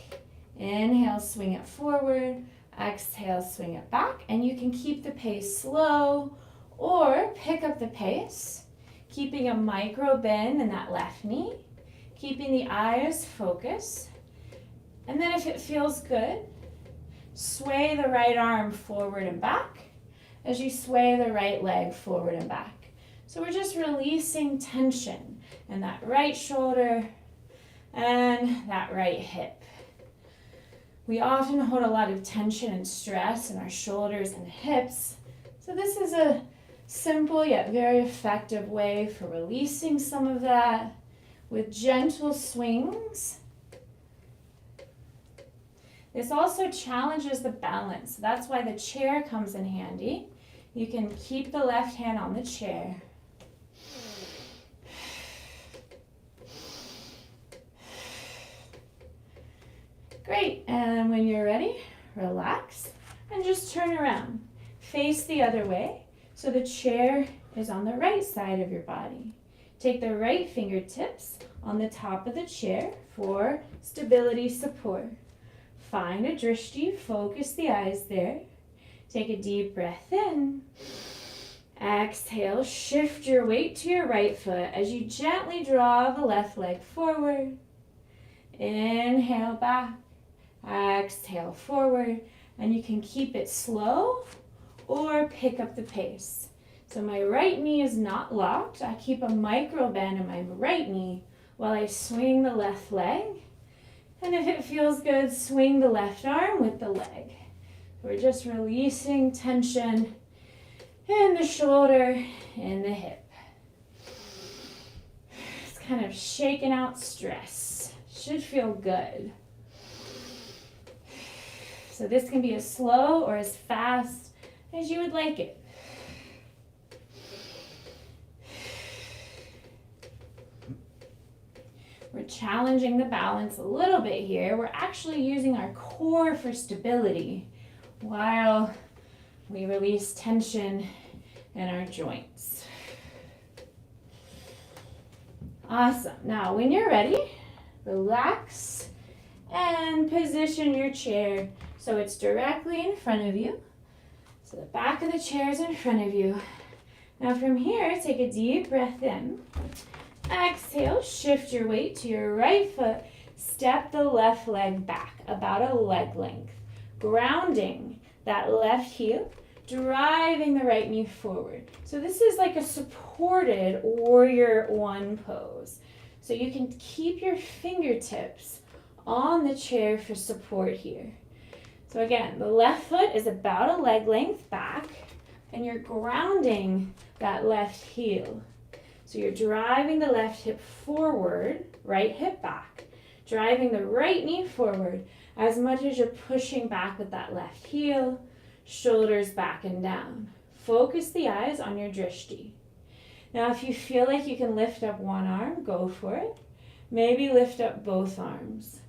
Inhale, swing it forward. Exhale, swing it back. And you can keep the pace slow or pick up the pace. Keeping a micro bend in that left knee. Keeping the eyes focused. And then if it feels good, sway the right arm forward and back as you sway the right leg forward and back. So we're just releasing tension in that right shoulder and that right hip. We often hold a lot of tension and stress in our shoulders and hips. So this is a simple yet very effective way for releasing some of that with gentle swings. This also challenges the balance. That's why the chair comes in handy. You can keep the left hand on the chair. Great, and when you're ready, relax and just turn around. Face the other way so the chair is on the right side of your body. Take the right fingertips on the top of the chair for stability support. Find a drishti, focus the eyes there. Take a deep breath in. Exhale, shift your weight to your right foot as you gently draw the left leg forward. Inhale back. Exhale forward, and you can keep it slow or pick up the pace. So my right knee is not locked. I keep a micro bend in my right knee while I swing the left leg. And if it feels good, swing the left arm with the leg. We're just releasing tension in the shoulder and the hip. It's kind of shaking out stress. Should feel good. So this can be as slow or as fast as you would like it. We're challenging the balance a little bit here. We're actually using our core for stability while we release tension in our joints. Awesome. Now, when you're ready, relax and position your chair so it's directly in front of you. So the back of the chair is in front of you. Now from here, take a deep breath in. Exhale, shift your weight to your right foot. Step the left leg back about a leg length. Grounding that left heel, driving the right knee forward. So this is like a supported warrior one pose. So you can keep your fingertips on the chair for support here. So again, the left foot is about a leg length back, and you're grounding that left heel. So you're driving the left hip forward, right hip back, driving the right knee forward as much as you're pushing back with that left heel, shoulders back and down. Focus the eyes on your drishti. Now if you feel like you can lift up one arm, go for it. Maybe lift up both arms.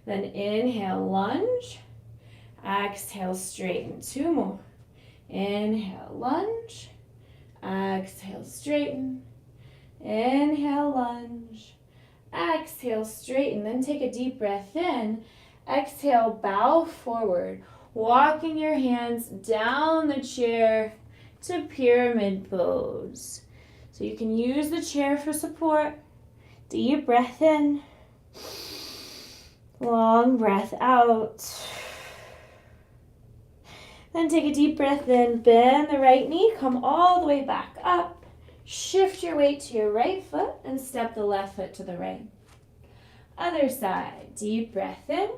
Then inhale, lunge. Exhale, straighten. 2 more. Inhale, lunge. Exhale, straighten. Inhale, lunge. Exhale, straighten. Then take a deep breath in. Exhale, bow forward. Walking your hands down the chair to pyramid pose. So you can use the chair for support. Deep breath in. Long breath out. Then take a deep breath in, bend the right knee, come all the way back up. Shift your weight to your right foot and step the left foot to the right. Other side, deep breath in.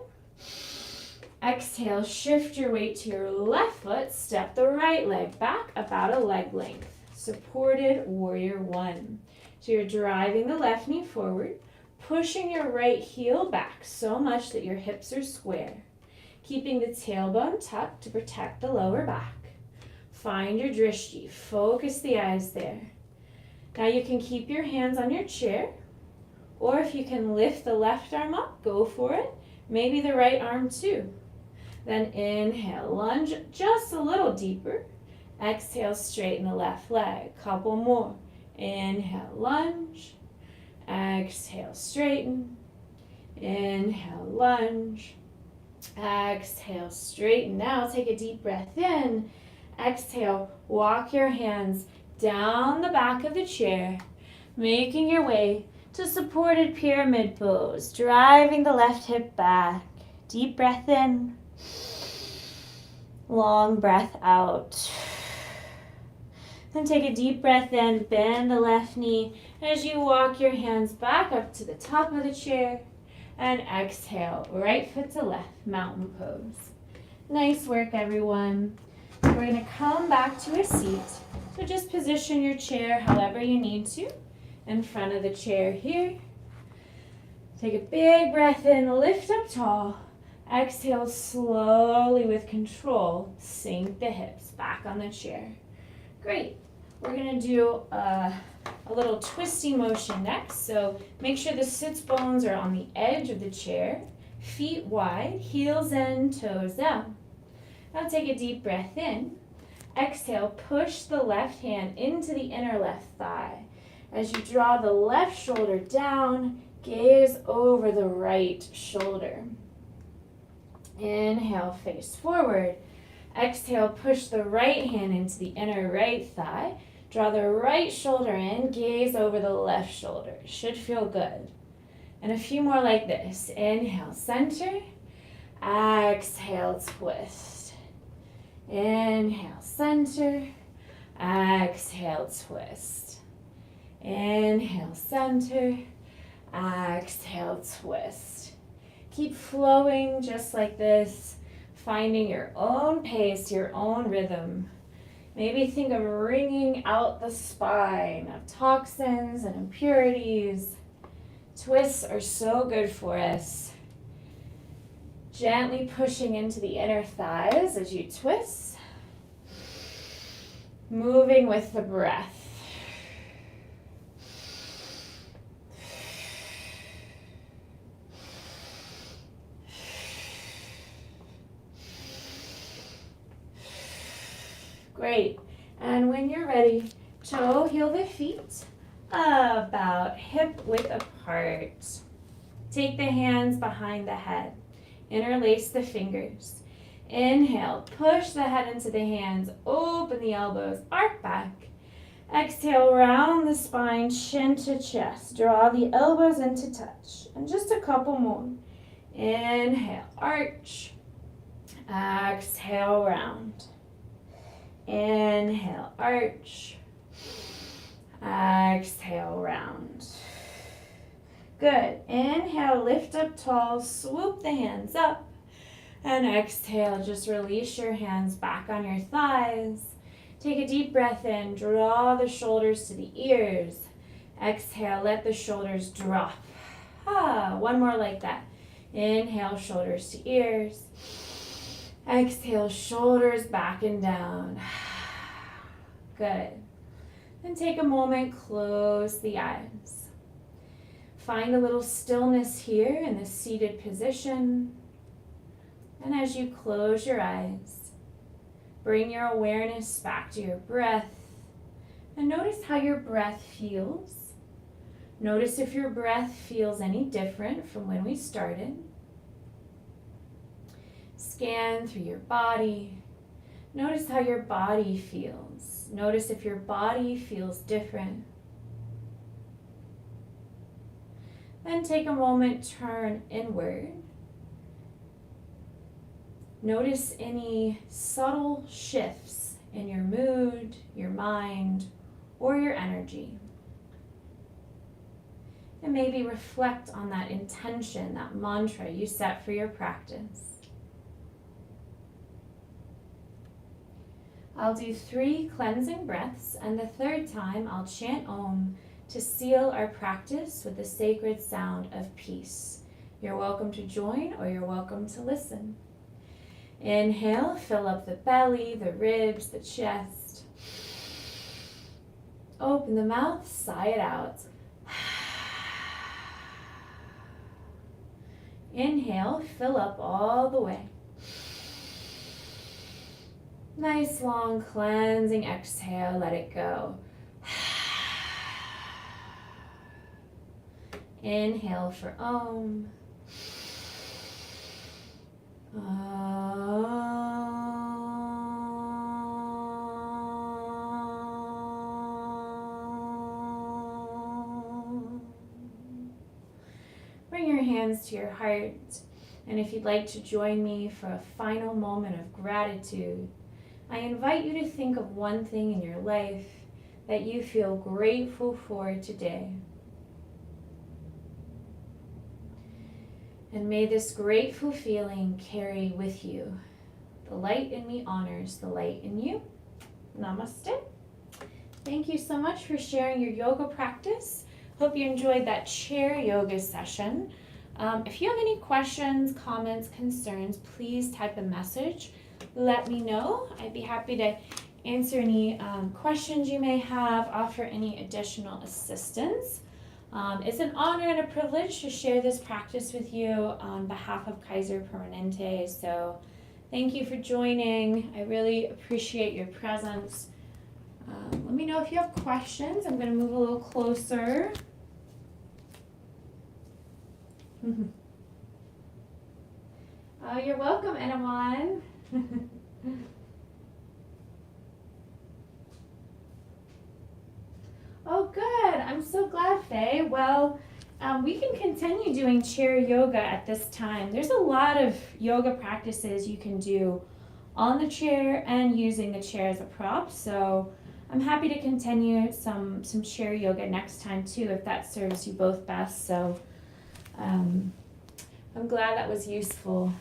Exhale, shift your weight to your left foot, step the right leg back about a leg length. Supported warrior one. So you're driving the left knee forward, pushing your right heel back so much that your hips are square. Keeping the tailbone tucked to protect the lower back. Find your drishti. Focus the eyes there. Now you can keep your hands on your chair, or if you can lift the left arm up, go for it. Maybe the right arm too. Then inhale, lunge just a little deeper. Exhale, straighten the left leg. Couple more. Inhale, lunge. Exhale, straighten. Inhale, lunge. Exhale, straighten. Now take a deep breath in. Exhale, walk your hands down the back of the chair, making your way to supported pyramid pose, driving the left hip back. Deep breath in, long breath out. Then take a deep breath in, bend the left knee as you walk your hands back up to the top of the chair. And exhale, right foot to left, mountain pose. Nice work, everyone. We're going to come back to a seat. So just position your chair however you need to in front of the chair here. Take a big breath in, lift up tall. Exhale slowly with control. Sink the hips back on the chair. Great. We're going to do a little twisty motion next. So make sure the sits bones are on the edge of the chair. Feet wide, heels in, toes down. Now take a deep breath in. Exhale, push the left hand into the inner left thigh. As you draw the left shoulder down, gaze over the right shoulder. Inhale, face forward. Exhale, push the right hand into the inner right thigh. Draw the right shoulder in, gaze over the left shoulder. Should feel good. And a few more like this. Inhale, center. Exhale, twist. Inhale, center. Exhale, twist. Inhale, center. Exhale, twist. Keep flowing just like this, finding your own pace, your own rhythm. Maybe think of wringing out the spine of toxins and impurities. Twists are so good for us. Gently pushing into the inner thighs as you twist. Moving with the breath. Great. And when you're ready, toe heel the feet about hip width apart. Take the hands behind the head. Interlace the fingers. Inhale, push the head into the hands, open the elbows, arc back. Exhale, round the spine, chin to chest. Draw the elbows into touch. And just a couple more. Inhale, arch. Exhale, round. Inhale, arch. Exhale, round. Good. Inhale, lift up tall, swoop the hands up. And exhale, just release your hands back on your thighs. Take a deep breath in, draw the shoulders to the ears. Exhale, let the shoulders drop. One more like that. Inhale, shoulders to ears. Exhale, shoulders back and down. Good. Then take a moment, close the eyes. Find a little stillness here in the seated position. And as you close your eyes, bring your awareness back to your breath. And notice how your breath feels. Notice if your breath feels any different from when we started. Scan through your body. Notice how your body feels. Notice if your body feels different. Then take a moment, turn inward. Notice any subtle shifts in your mood, your mind, or your energy. And maybe reflect on that intention, that mantra you set for your practice. I'll do 3 cleansing breaths, and the third time I'll chant Om to seal our practice with the sacred sound of peace. You're welcome to join or you're welcome to listen. Inhale, fill up the belly, the ribs, the chest. Open the mouth, sigh it out. Inhale, fill up all the way. Nice long cleansing exhale, let it go. Inhale for Om. hands to your heart. And if you'd like to join me for a final moment of gratitude, I invite you to think of one thing in your life that you feel grateful for today. And may this grateful feeling carry with you. The light in me honors the light in you. Namaste. Thank you so much for sharing your yoga practice. Hope you enjoyed that chair yoga session. If you have any questions, comments, concerns, please type a message. Let me know. I'd be happy to answer any questions you may have, offer any additional assistance. It's an honor and a privilege to share this practice with you on behalf of Kaiser Permanente. So thank you for joining. I really appreciate your presence. Let me know if you have questions. I'm going to move a little closer. Oh, you're welcome, Enawan. Oh, good. I'm so glad, Faye. Well, we can continue doing chair yoga at this time. There's a lot of yoga practices you can do on the chair and using the chair as a prop. So I'm happy to continue some chair yoga next time too, if that serves you both best. So I'm glad that was useful.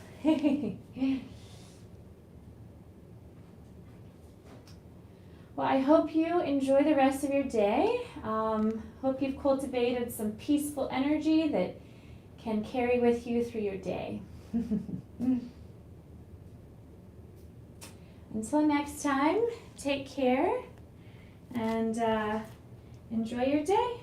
Well, I hope you enjoy the rest of your day. Hope you've cultivated some peaceful energy that can carry with you through your day. Until next time, take care and enjoy your day.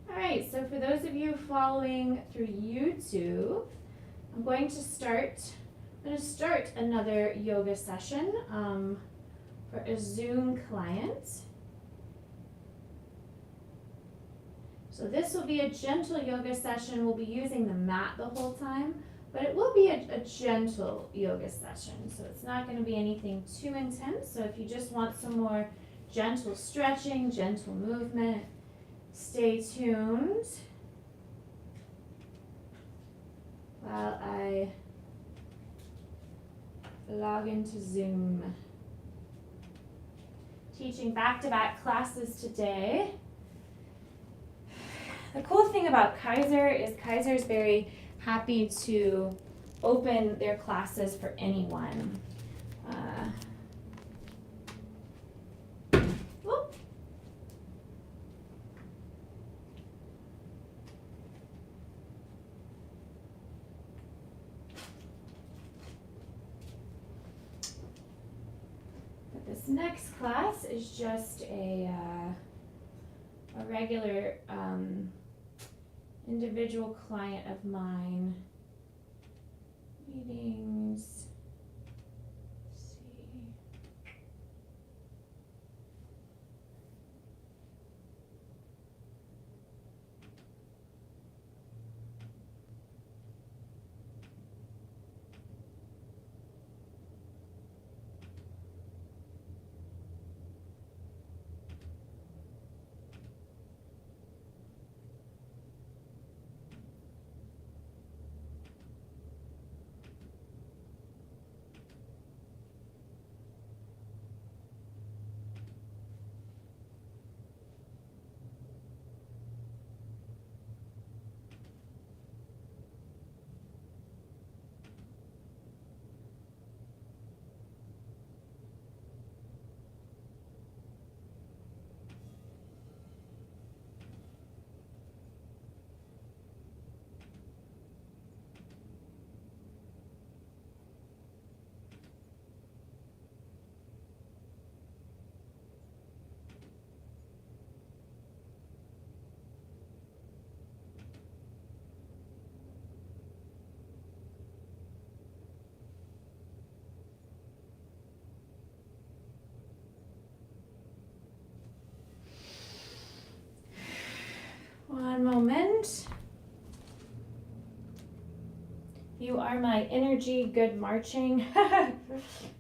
Alright, so for those of you following through YouTube, I'm going to start another yoga session for a Zoom client. So this will be a gentle yoga session. We'll be using the mat the whole time, but it will be a gentle yoga session. So it's not going to be anything too intense. So if you just want some more gentle stretching, gentle movement, stay tuned while I log into Zoom. Teaching back-to-back classes today. The cool thing about Kaiser is Kaiser's very happy to open their classes for anyone. This next class is just a regular individual client of mine. Meetings. Let's see. One moment. You are my energy, good marching.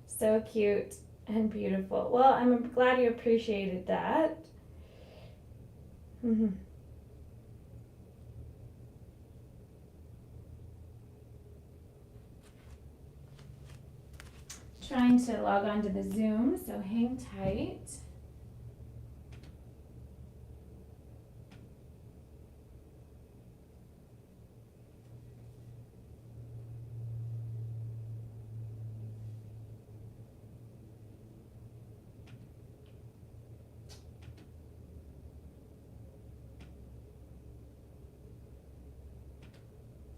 So cute and beautiful. Well, I'm glad you appreciated that. Mm-hmm. Trying to log on to the Zoom, so hang tight.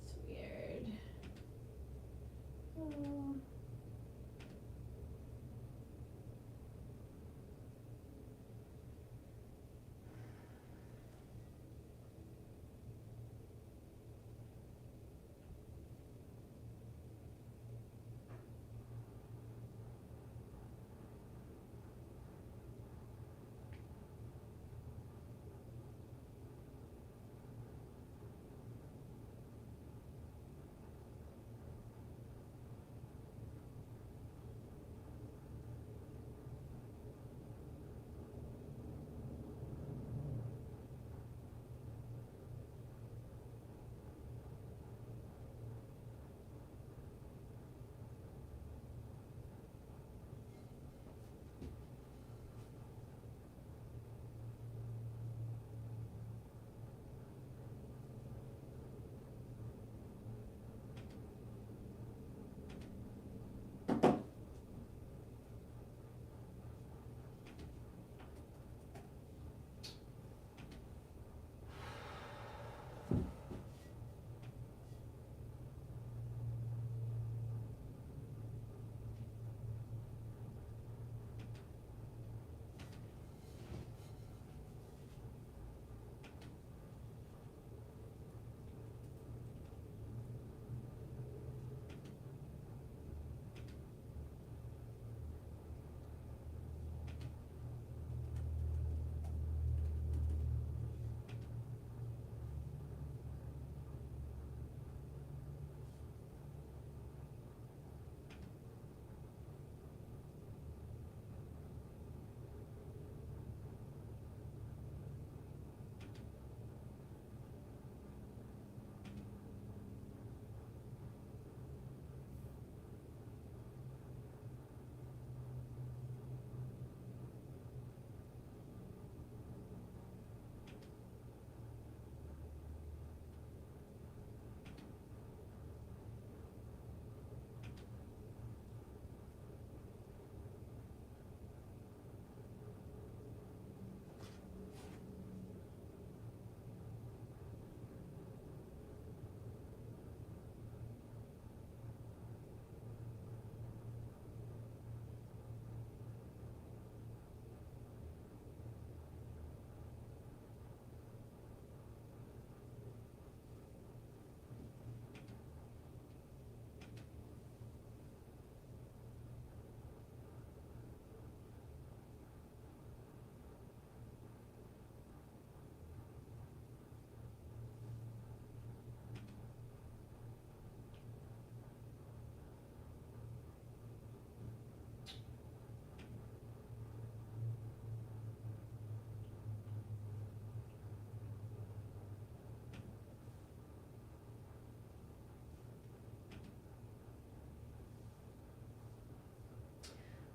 It's weird. Oh.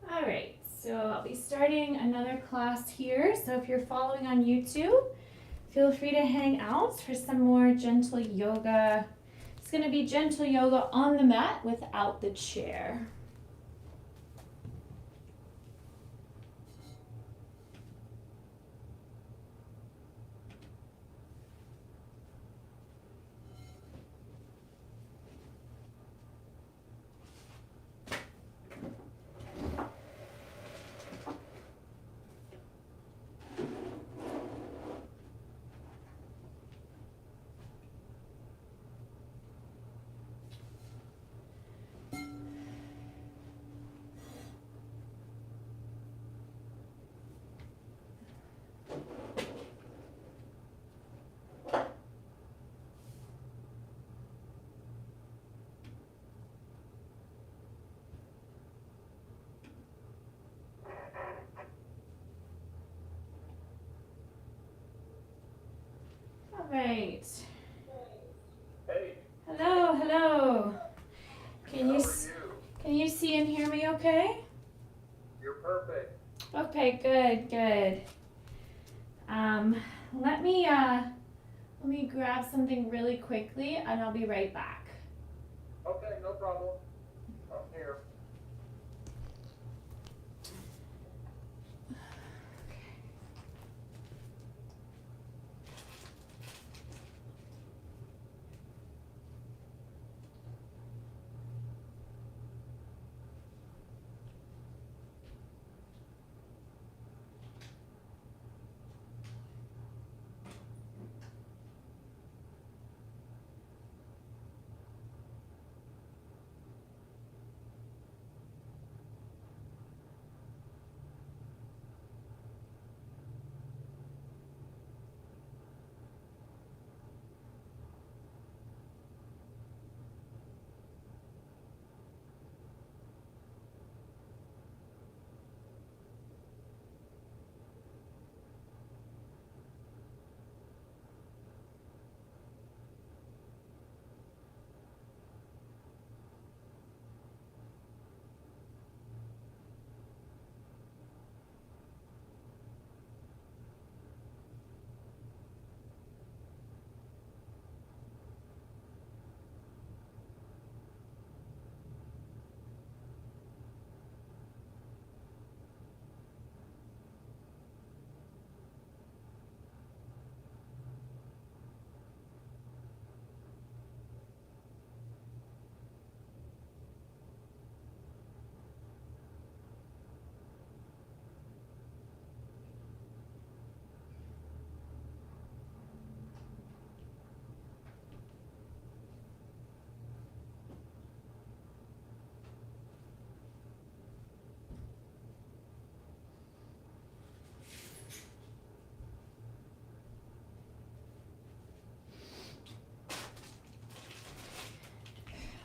All right, so I'll be starting another class here. So if you're following on YouTube, feel free to hang out for some more gentle yoga. It's going to be gentle yoga on the mat without the chair. All right. Hey, Hello, hello. Can how you are s- you? can you see and hear me okay? You're perfect. Okay, good, good. Um, let me grab something really quickly and I'll be right back. Okay, no problem. I'm here.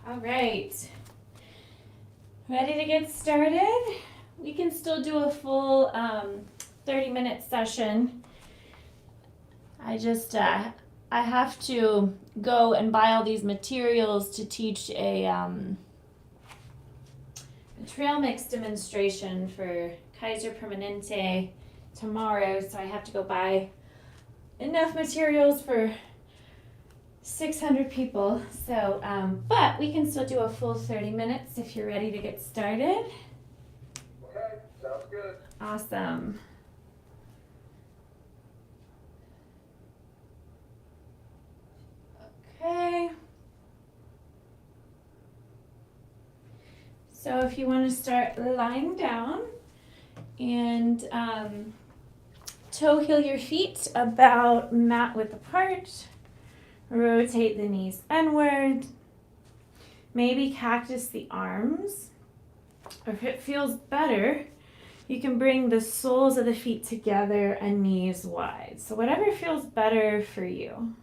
All right. Ready to get started? We can still do a full 30-minute session. I have to go and buy all these materials to teach a trail mix demonstration for Kaiser Permanente tomorrow, so I have to go buy enough materials for 600 people. So, but we can still do a full 30 minutes if you're ready to get started. Okay, sounds good. Awesome. Okay. So if you want to start lying down and toe heel your feet about mat width apart, rotate the knees inward, maybe cactus the arms, or if it feels better, you can bring the soles of the feet together and knees wide. So whatever feels better for you.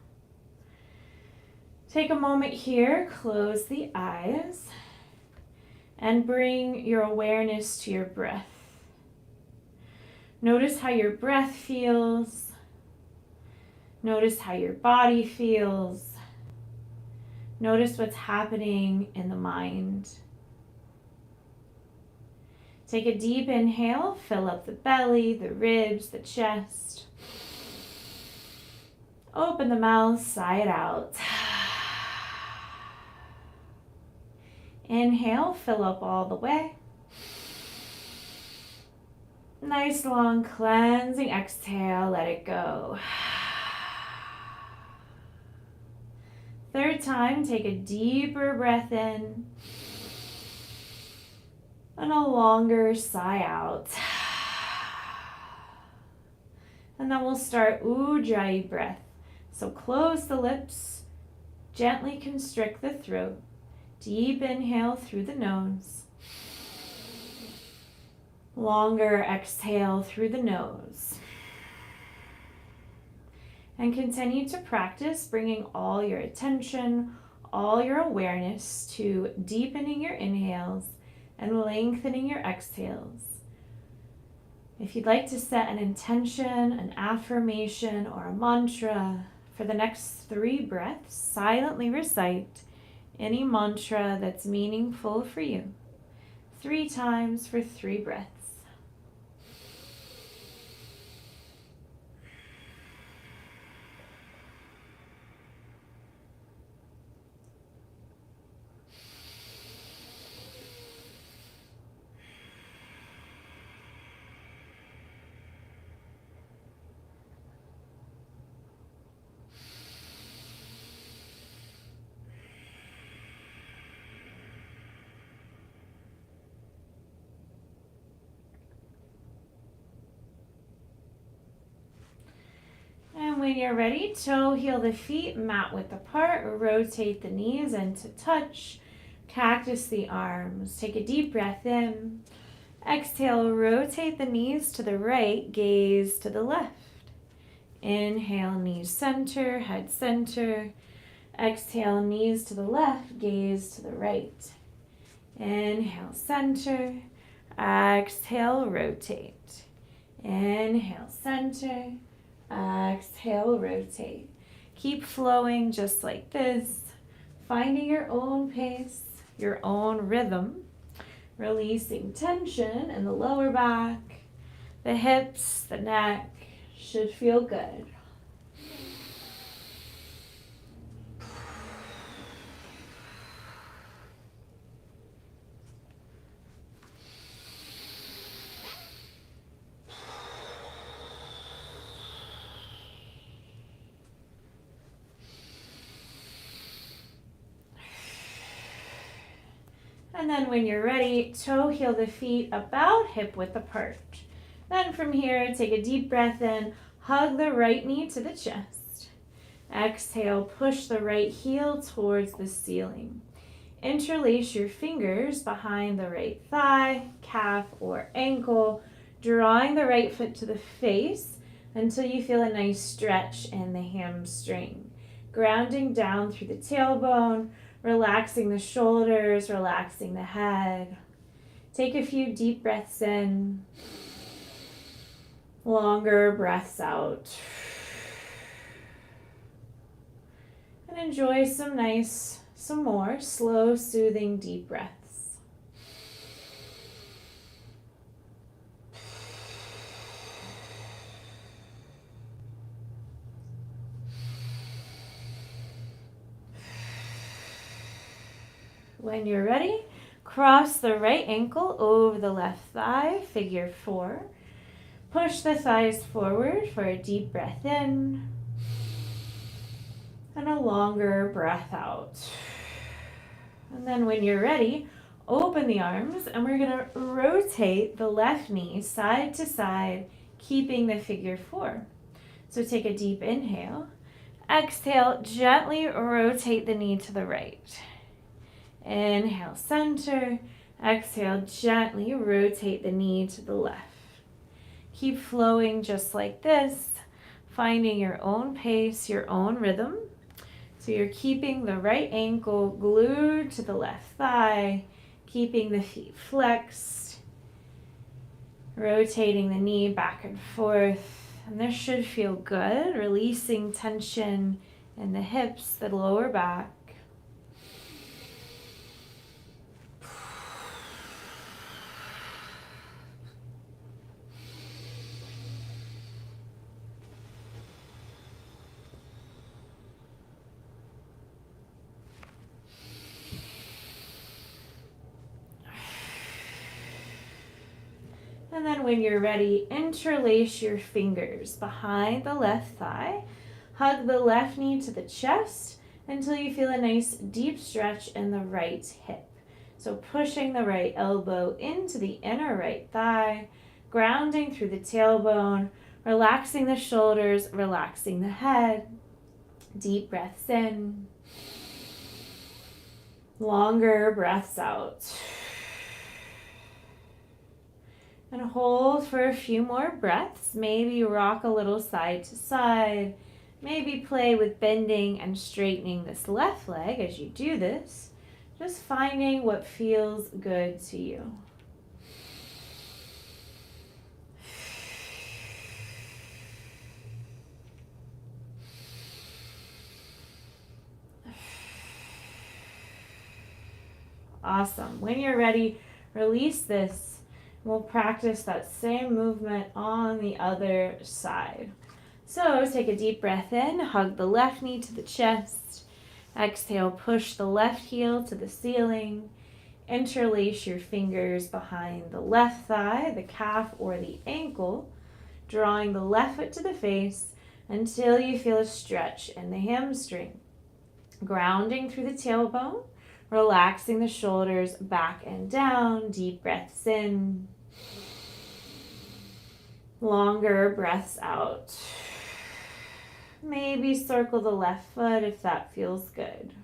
Take a moment here, close the eyes, and bring your awareness to your breath. Notice how your breath feels. Notice how your body feels. Notice what's happening in the mind. Take a deep inhale, fill up the belly, the ribs, the chest. Open the mouth, sigh it out. Inhale, fill up all the way. Nice long cleansing exhale, let it go. Third time, take a deeper breath in and a longer sigh out. And then we'll start Ujjayi breath. So close the lips, gently constrict the throat. Deep inhale through the nose. Longer exhale through the nose. And continue to practice bringing all your attention, all your awareness to deepening your inhales and lengthening your exhales. If you'd like to set an intention, an affirmation, or a mantra for the next 3 breaths, silently recite any mantra that's meaningful for you. 3 times for 3 breaths. And when you're ready, toe heel the feet, mat width apart, rotate the knees into touch, cactus the arms. Take a deep breath in. Exhale, rotate the knees to the right, gaze to the left. Inhale, knees center, head center. Exhale, knees to the left, gaze to the right. Inhale, center. Exhale, rotate. Inhale, center. Exhale, rotate. Keep flowing just like this, finding your own pace, your own rhythm, releasing tension in the lower back, the hips, the neck should feel good. And then when you're ready, toe heel the feet about hip width apart. Then from here, take a deep breath in, hug the right knee to the chest. Exhale, push the right heel towards the ceiling. Interlace your fingers behind the right thigh, calf, or ankle, drawing the right foot to the face until you feel a nice stretch in the hamstring. Grounding down through the tailbone, relaxing the shoulders, relaxing the head. Take a few deep breaths in, longer breaths out. And enjoy some more slow, soothing, deep breaths. When you're ready, cross the right ankle over the left thigh, figure 4. Push the thighs forward for a deep breath in and a longer breath out. And then when you're ready, open the arms and we're going to rotate the left knee side to side, keeping the figure 4. So take a deep inhale. Exhale, gently rotate the knee to the right. Inhale, center. Exhale, gently rotate the knee to the left. Keep flowing just like this, finding your own pace, your own rhythm. So you're keeping the right ankle glued to the left thigh, keeping the feet flexed, rotating the knee back and forth. And this should feel good, releasing tension in the hips, the lower back. And then when you're ready, interlace your fingers behind the left thigh. Hug the left knee to the chest until you feel a nice deep stretch in the right hip. So pushing the right elbow into the inner right thigh, grounding through the tailbone, relaxing the shoulders, relaxing the head. Deep breaths in. Longer breaths out. And hold for a few more breaths. Maybe rock a little side to side. Maybe play with bending and straightening this left leg as you do this. Just finding what feels good to you. Awesome. When you're ready, release this. We'll practice that same movement on the other side. So take a deep breath in, hug the left knee to the chest. Exhale, push the left heel to the ceiling. Interlace your fingers behind the left thigh, the calf, or the ankle, drawing the left foot to the face until you feel a stretch in the hamstring. Grounding through the tailbone, relaxing the shoulders back and down, deep breaths in. Longer breaths out. Maybe circle the left foot if that feels good.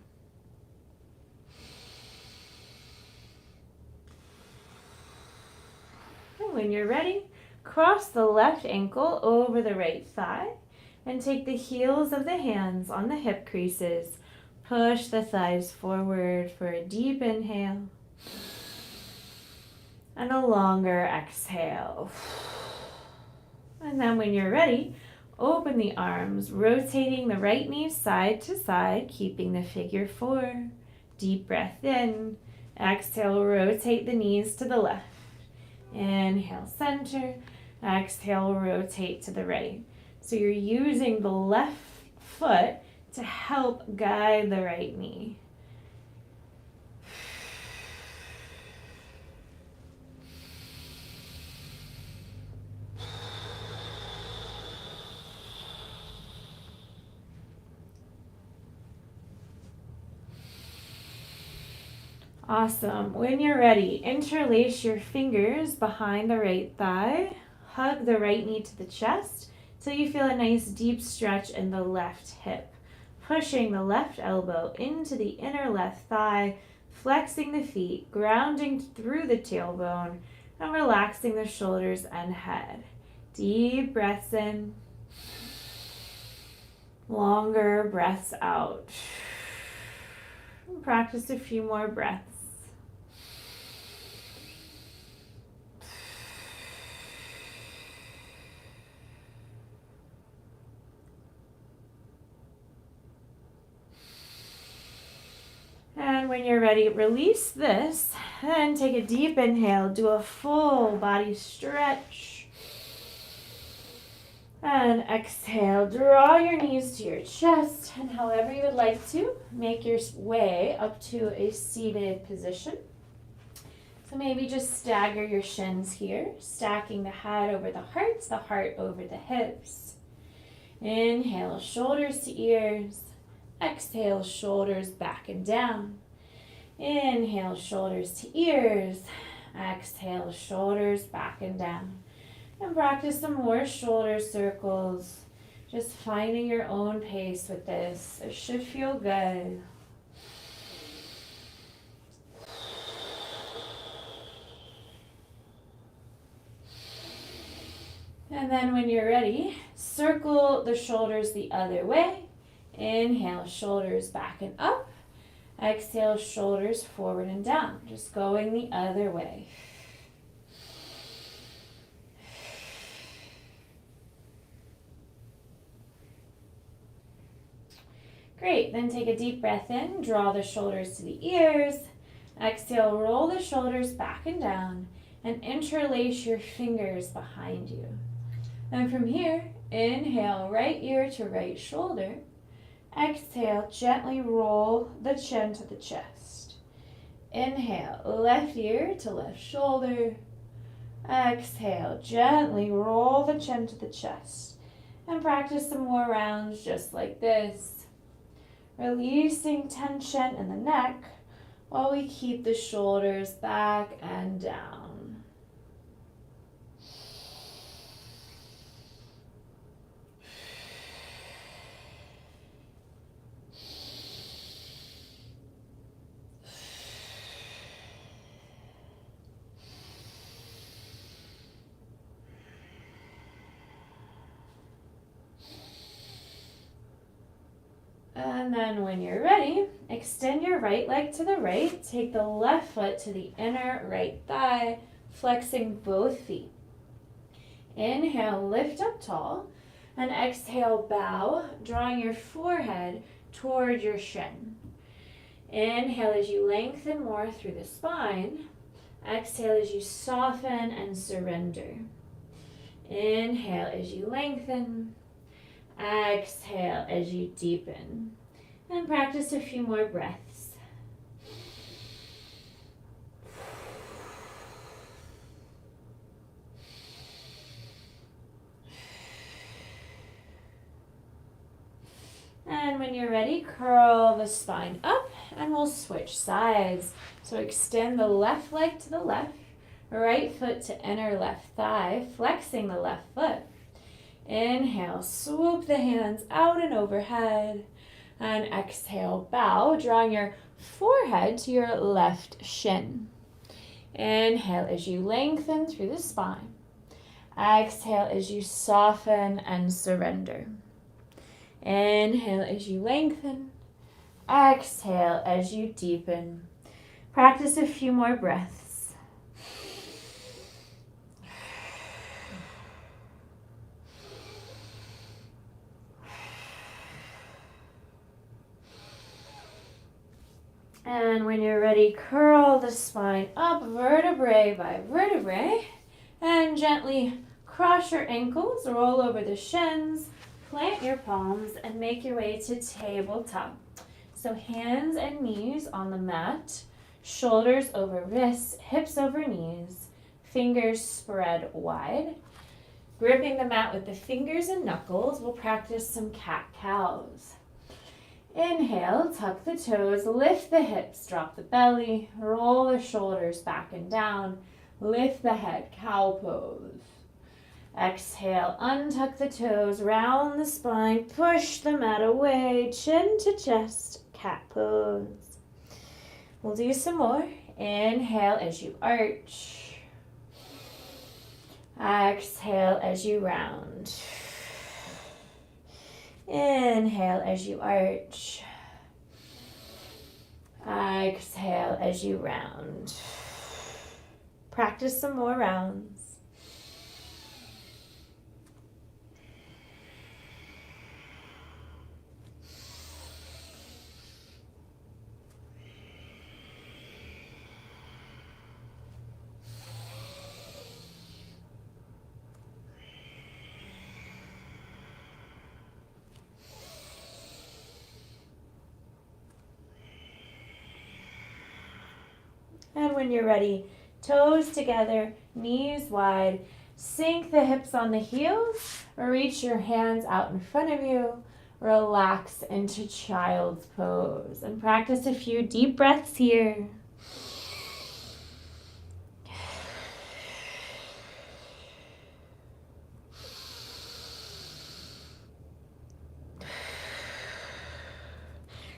And when you're ready, cross the left ankle over the right thigh and take the heels of the hands on the hip creases. Push the thighs forward for a deep inhale and a longer exhale. And then when you're ready, open the arms, rotating the right knee side to side, keeping the figure 4. Deep breath in. Exhale, rotate the knees to the left. Inhale, center. Exhale, rotate to the right. So you're using the left foot to help guide the right knee. Awesome. When you're ready, interlace your fingers behind the right thigh. Hug the right knee to the chest till you feel a nice deep stretch in the left hip. Pushing the left elbow into the inner left thigh, flexing the feet, grounding through the tailbone, and relaxing the shoulders and head. Deep breaths in. Longer breaths out. Practice a few more breaths. And when you're ready, release this and take a deep inhale. Do a full body stretch. And exhale, draw your knees to your chest, and however you would like to, make your way up to a seated position. So maybe just stagger your shins here, stacking the head over the heart over the hips. Inhale, shoulders to ears. Exhale, shoulders back and down. Inhale, shoulders to ears. Exhale, shoulders back and down. And practice some more shoulder circles. Just finding your own pace with this. It should feel good. And then when you're ready, circle the shoulders the other way. Inhale, shoulders back and up. Exhale, shoulders forward and down. Just going the other way. Great, then take a deep breath in, draw the shoulders to the ears. Exhale, roll the shoulders back and down and interlace your fingers behind you. And from here, inhale, right ear to right shoulder. Exhale, gently roll the chin to the chest. Inhale, left ear to left shoulder. Exhale, gently roll the chin to the chest. And practice some more rounds just like this. Releasing tension in the neck while we keep the shoulders back and down. And then when you're ready, extend your right leg to the right. Take the left foot to the inner right thigh, flexing both feet. Inhale, lift up tall. And exhale, bow, drawing your forehead toward your shin. Inhale as you lengthen more through the spine. Exhale as you soften and surrender. Inhale as you lengthen. Exhale as you deepen. And practice a few more breaths. And when you're ready, curl the spine up and we'll switch sides. So extend the left leg to the left, right foot to inner left thigh, flexing the left foot. Inhale, swoop the hands out and overhead. And exhale, bow, drawing your forehead to your left shin. Inhale as you lengthen through the spine. Exhale as you soften and surrender. Inhale as you lengthen. Exhale as you deepen. Practice a few more breaths. And when you're ready, curl the spine up vertebrae by vertebrae and gently cross your ankles, roll over the shins, plant your palms and make your way to tabletop. So hands and knees on the mat, shoulders over wrists, hips over knees, fingers spread wide. Gripping the mat with the fingers and knuckles, we'll practice some cat-cows. Inhale, tuck the toes, lift the hips, drop the belly, roll the shoulders back and down, lift the head, cow pose. Exhale, untuck the toes, round the spine, push the mat away, chin to chest, cat pose. We'll do some more. Inhale as you arch. Exhale as you round. Inhale as you arch. Exhale as you round. Practice some more rounds. And when you're ready, toes together, knees wide, sink the hips on the heels, reach your hands out in front of you, relax into child's pose, and practice a few deep breaths here.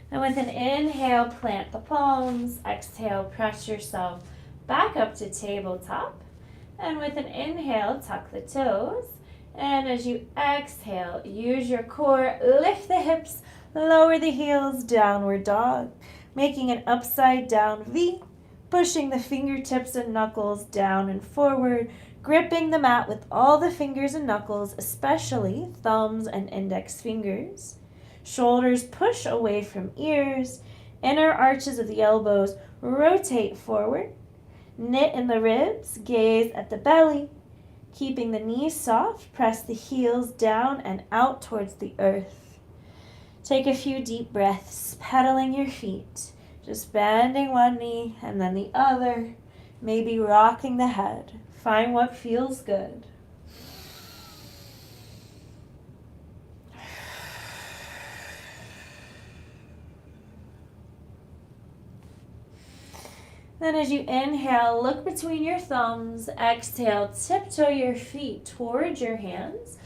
And with an inhale, plant the palms. Exhale, press yourself back up to tabletop. And with an inhale, tuck the toes. And as you exhale, use your core, lift the hips, lower the heels, downward dog, making an upside down V, pushing the fingertips and knuckles down and forward, gripping the mat with all the fingers and knuckles, especially thumbs and index fingers. Shoulders push away from ears, inner arches of the elbows rotate forward, knit in the ribs, gaze at the belly. Keeping the knees soft, press the heels down and out towards the earth. Take a few deep breaths, pedaling your feet, just bending one knee and then the other, maybe rocking the head. Find what feels good. Then as you inhale, look between your thumbs. Exhale, tiptoe your feet towards your hands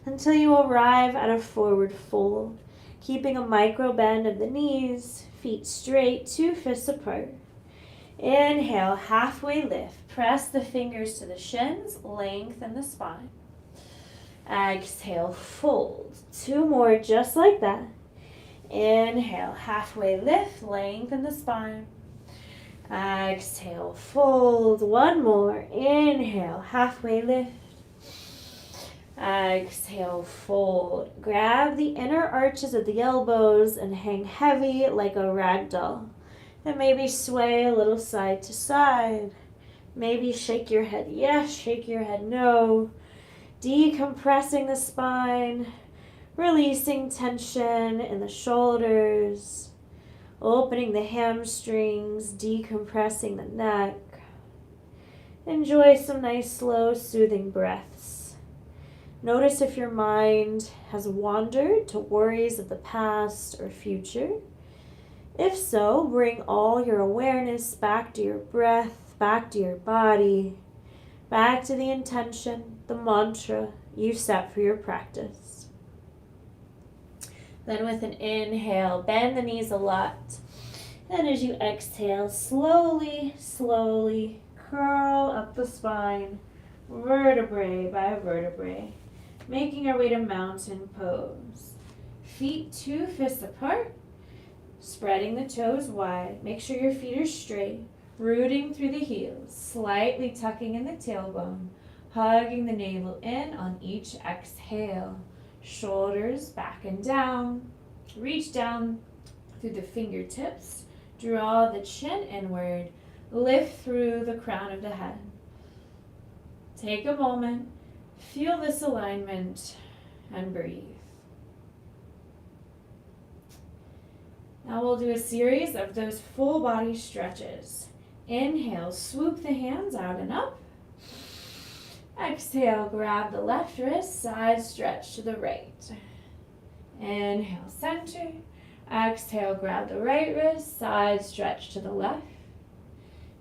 until you arrive at a forward fold. Keeping a micro bend of the knees, feet straight, 2 fists apart. Inhale, halfway lift. Press the fingers to the shins, lengthen the spine. Exhale, fold. 2 more just like that. Inhale, halfway lift, lengthen the spine. Exhale, fold. 1 more. Inhale, halfway lift. Exhale, fold. Grab the inner arches of the elbows and hang heavy like a rag doll. And maybe sway a little side to side. Maybe shake your head yes, shake your head no. Decompressing the spine, releasing tension in the shoulders, opening the hamstrings, decompressing the neck. Enjoy some nice, slow, soothing breaths. Notice if your mind has wandered to worries of the past or future. If so, bring all your awareness back to your breath, back to your body, back to the intention, the mantra you set for your practice. Then with an inhale, bend the knees a lot. And as you exhale, slowly, slowly curl up the spine, vertebrae by vertebrae, making our way to mountain pose. Feet 2 fists apart, spreading the toes wide. Make sure your feet are straight, rooting through the heels, slightly tucking in the tailbone, hugging the navel in on each exhale. Shoulders back and down. Reach down through the fingertips. Draw the chin inward. Lift through the crown of the head. Take a moment. Feel this alignment and breathe. Now we'll do a series of those full body stretches. Inhale, swoop the hands out and up. Exhale, grab the left wrist, side stretch to the right. Inhale, center. Exhale, grab the right wrist, side stretch to the left.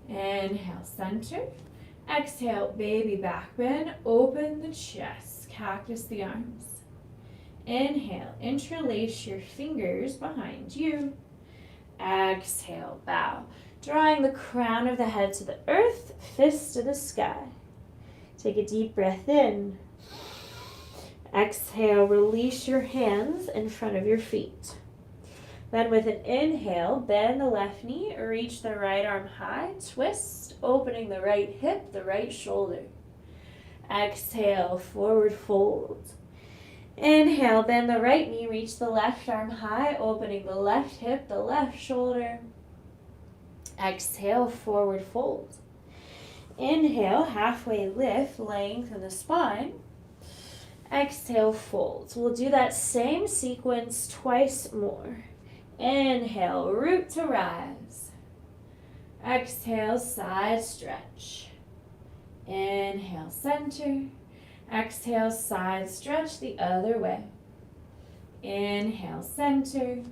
Inhale, center. Exhale, baby back bend, open the chest, cactus the arms. Inhale, interlace your fingers behind you. Exhale, bow, drawing the crown of the head to the earth, fist to the sky. Take a deep breath in. Exhale, release your hands in front of your feet. Then with an inhale, bend the left knee, reach the right arm high, twist, opening the right hip, the right shoulder. Exhale, forward fold. Inhale, bend the right knee, reach the left arm high, opening the left hip, the left shoulder. Exhale, forward fold. Inhale, halfway lift, lengthen the spine. Exhale, fold. So we'll do that same sequence twice more. Inhale, root to rise. Exhale, side stretch. Inhale, center. Exhale, side stretch the other way. Inhale, center.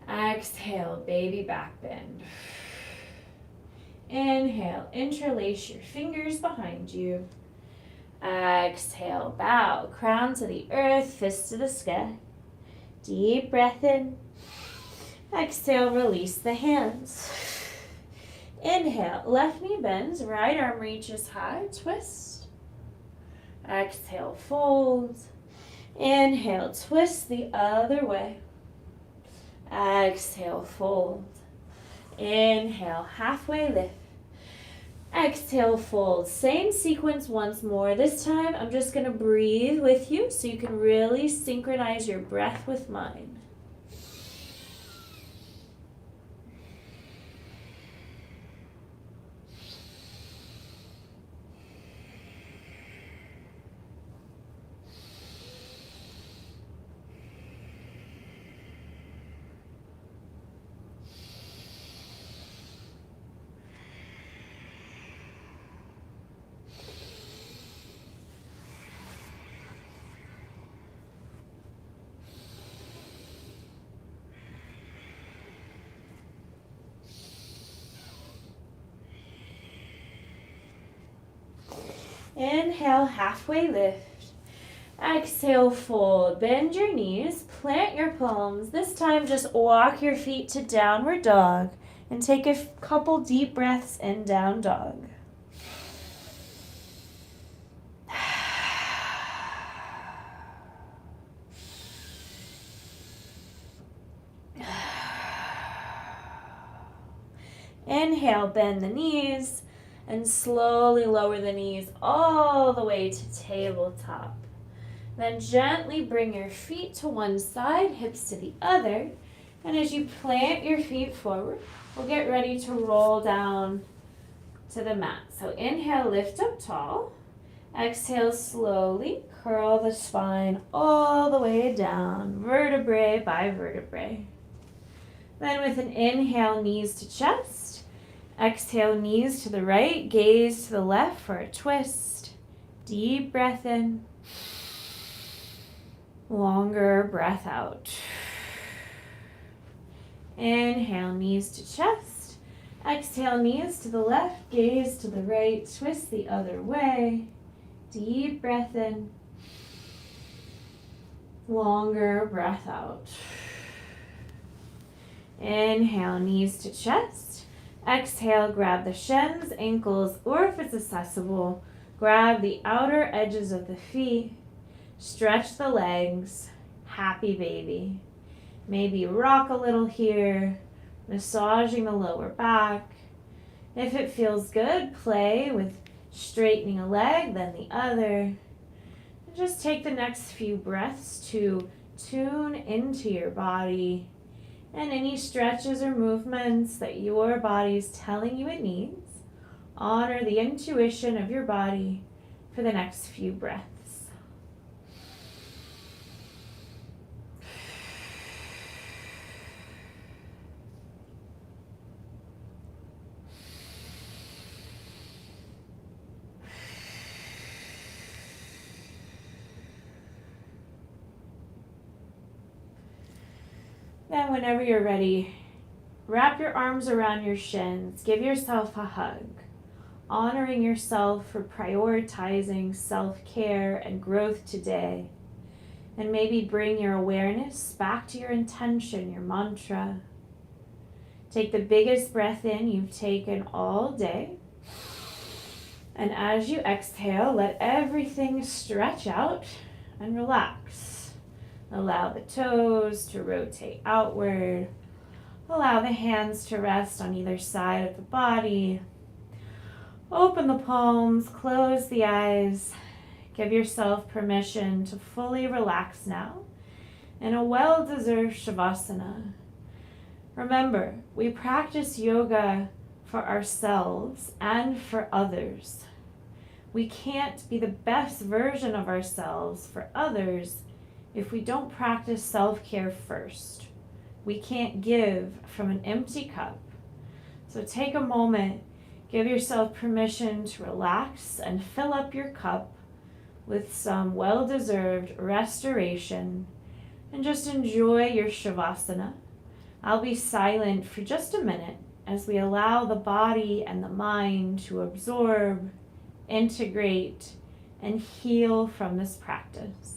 Exhale, baby back bend. Inhale, interlace your fingers behind you. Exhale, bow, crown to the earth, fist to the sky. Deep breath in. Exhale, release the hands. Inhale, left knee bends, right arm reaches high, twist. Exhale, fold. Inhale, twist the other way. Exhale, fold. Inhale, halfway lift. Exhale, fold. Same sequence once more. This time I'm just going to breathe with you so you can really synchronize your breath with mine. Inhale, halfway lift. Exhale, fold. Bend your knees, plant your palms. This time just walk your feet to downward dog and take a couple deep breaths in down dog. Inhale, bend the knees. And slowly lower the knees all the way to tabletop. Then gently bring your feet to one side, hips to the other, And as you plant your feet forward, we'll get ready to roll down to the mat. So inhale, lift up tall. Exhale, slowly curl the spine all the way down, vertebrae by vertebrae. Then with an inhale, knees to chest. Exhale, knees to the right, gaze to the left for a twist. Deep breath in. Longer breath out. Inhale, knees to chest. Exhale, knees to the left, gaze to the right, twist the other way. Deep breath in. Longer breath out. Inhale, knees to chest. Exhale, grab the shins, ankles, or if it's accessible, grab the outer edges of the feet. Stretch the legs. Happy baby. Maybe rock a little here, massaging the lower back. If it feels good, play with straightening a leg, then the other. And just take the next few breaths to tune into your body and any stretches or movements that your body's telling you it needs. Honor the intuition of your body for the next few breaths. Then whenever you're ready, wrap your arms around your shins. Give yourself a hug, honoring yourself for prioritizing self-care and growth today. And maybe bring your awareness back to your intention, your mantra. Take the biggest breath in you've taken all day. And as you exhale, let everything stretch out and relax. Allow the toes to rotate outward. Allow the hands to rest on either side of the body. Open the palms, close the eyes. Give yourself permission to fully relax now in a well-deserved Shavasana. Remember, we practice yoga for ourselves and for others. We can't be the best version of ourselves for others if we don't practice self-care first. We can't give from an empty cup. So take a moment, give yourself permission to relax and fill up your cup with some well-deserved restoration, and just enjoy your Shavasana. I'll be silent for just a minute as we allow the body and the mind to absorb, integrate, and heal from this practice.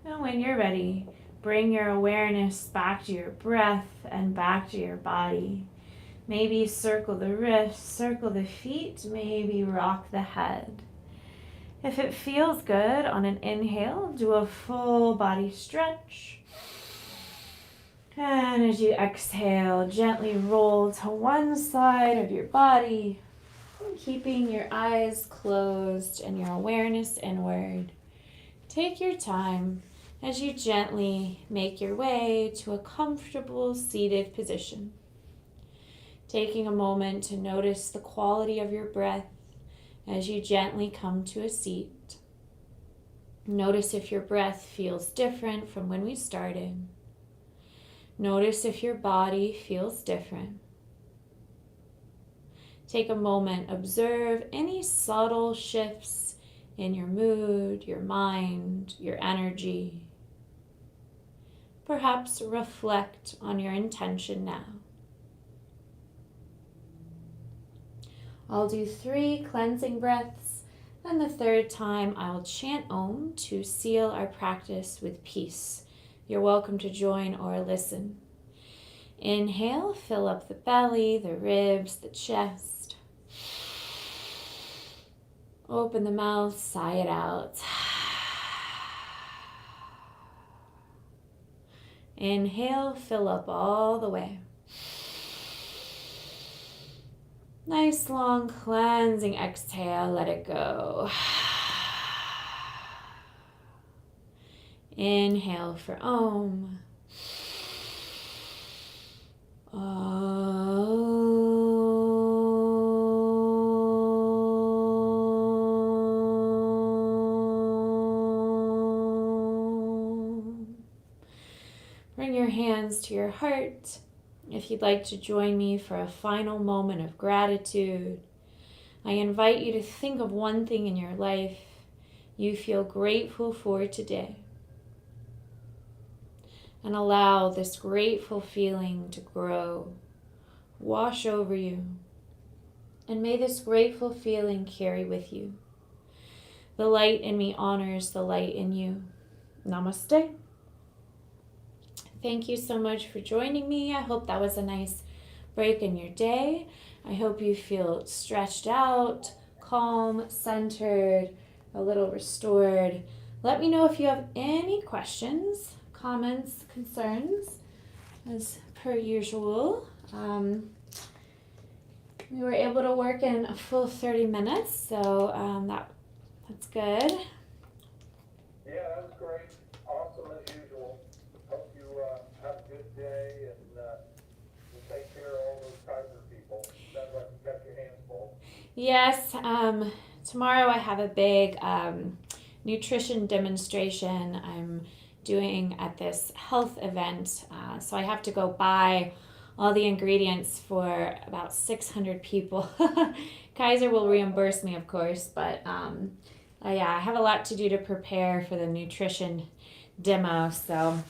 And when you're ready, bring your awareness back to your breath and back to your body. Maybe circle the wrists, circle the feet, maybe rock the head. If it feels good on an inhale, do a full body stretch. And as you exhale, gently roll to one side of your body, keeping your eyes closed and your awareness inward. Take your time as you gently make your way to a comfortable seated position. Taking a moment to notice the quality of your breath as you gently come to a seat. Notice if your breath feels different from when we started. Notice if your body feels different. Take a moment, observe any subtle shifts in your mood, your mind, your energy. perhaps reflect on your intention now. I'll do 3 cleansing breaths, and the third time I'll chant Om to seal our practice with peace. You're welcome to join or listen. Inhale, fill up the belly, the ribs, the chest. Open the mouth, sigh it out. Inhale, fill up all the way. Nice long cleansing exhale, let it go. Inhale for Om. Bring your hands to your heart. If you'd like to join me for a final moment of gratitude, I invite you to think of one thing in your life you feel grateful for today. And allow this grateful feeling to grow, wash over you. And may this grateful feeling carry with you. The light in me honors the light in you. Namaste. Thank you so much for joining me. I hope that was a nice break in your day. I hope you feel stretched out, calm, centered, a little restored. Let me know if you have any questions, comments, concerns, as per usual. We were able to work in a full 30 minutes, so that's good. Yeah, that was great. Awesome as usual. Hope you have a good day and you take care of all those Kaiser people. Sounds like you got your hands full. Yes, tomorrow I have a big nutrition demonstration I'm doing at this health event. So I have to go buy all the ingredients for about 600 people. Kaiser will reimburse me, of course, but yeah, I have a lot to do to prepare for the nutrition demo. So,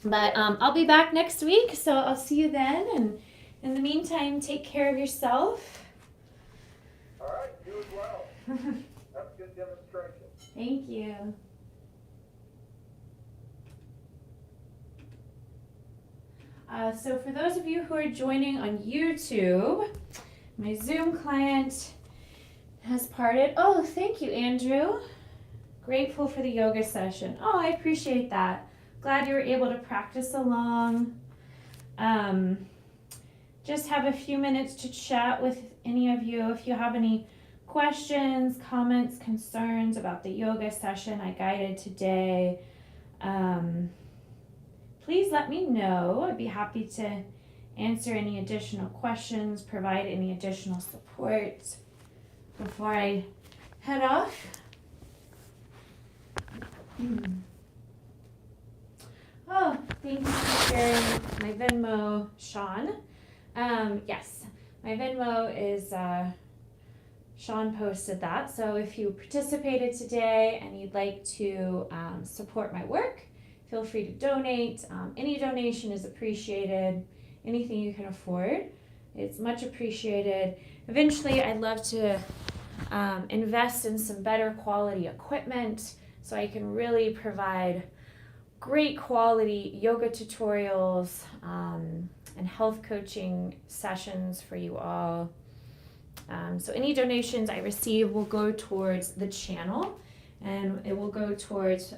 but I'll be back next week, so I'll see you then. And in the meantime, take care of yourself. All right, you as well. Have a good demonstration. Thank you. So for those of you who are joining on YouTube, my Zoom client has parted. Oh, thank you, Andrew. Grateful for the yoga session. Oh, I appreciate that. Glad you were able to practice along. Just have a few minutes to chat with any of you. If you have any questions, comments, concerns about the yoga session I guided today, please let me know. I'd be happy to answer any additional questions, provide any additional support before I head off. Oh, thank you for sharing my Venmo, Sean. Yes, my Venmo is, Sean posted that. So if you participated today and you'd like to support my work, feel free to donate. Any donation is appreciated. Anything you can afford, it's much appreciated. Eventually, I'd love to invest in some better quality equipment so I can really provide great quality yoga tutorials and health coaching sessions for you all. So any donations I receive will go towards the channel, and it will go towards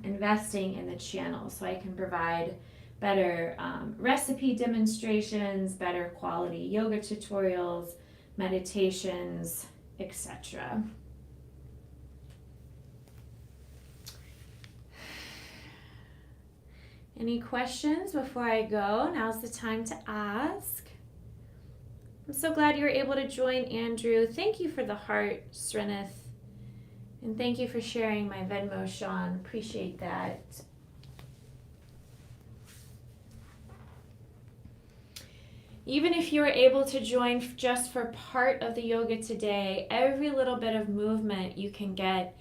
investing in the channel so I can provide better recipe demonstrations, better quality yoga tutorials, meditations, etc. Any questions before I go? Now's the time to ask. I'm so glad you were able to join, Andrew. Thank you for the heart, Srinith. And thank you for sharing my Venmo, Sean. Appreciate that. Even if you were able to join just for part of the yoga today, every little bit of movement you can get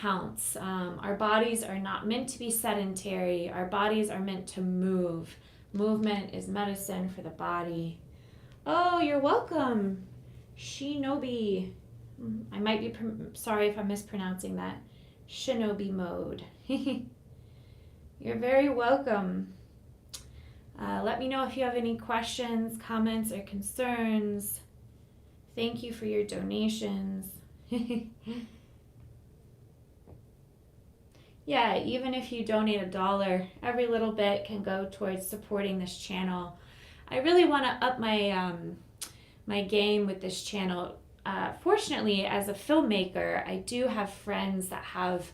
counts. Our bodies are not meant to be sedentary. Our bodies are meant to move. Movement is medicine for the body. Oh, you're welcome, Shinobi. I might be sorry if I'm mispronouncing that. Shinobi mode. You're very welcome. Let me know if you have any questions, comments, or concerns. Thank you for your donations. Yeah, even if you donate $1, every little bit can go towards supporting this channel. I really want to up my my game with this channel. Fortunately, as a filmmaker, I do have friends that have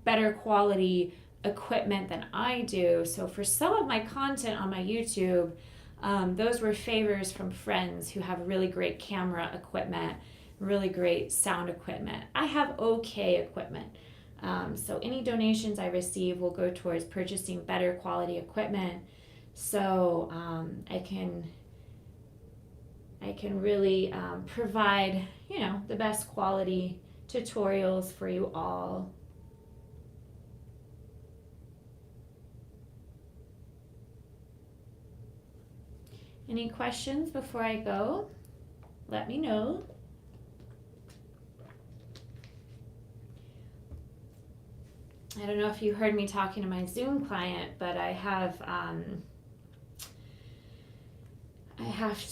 better quality equipment than I do. So for some of my content on my YouTube, those were favors from friends who have really great camera equipment, really great sound equipment. I have okay equipment. So any donations I receive will go towards purchasing better quality equipment, so I can really provide, the best quality tutorials for you all. Any questions before I go? Let me know. I don't know if you heard me talking to my Zoom client, but I have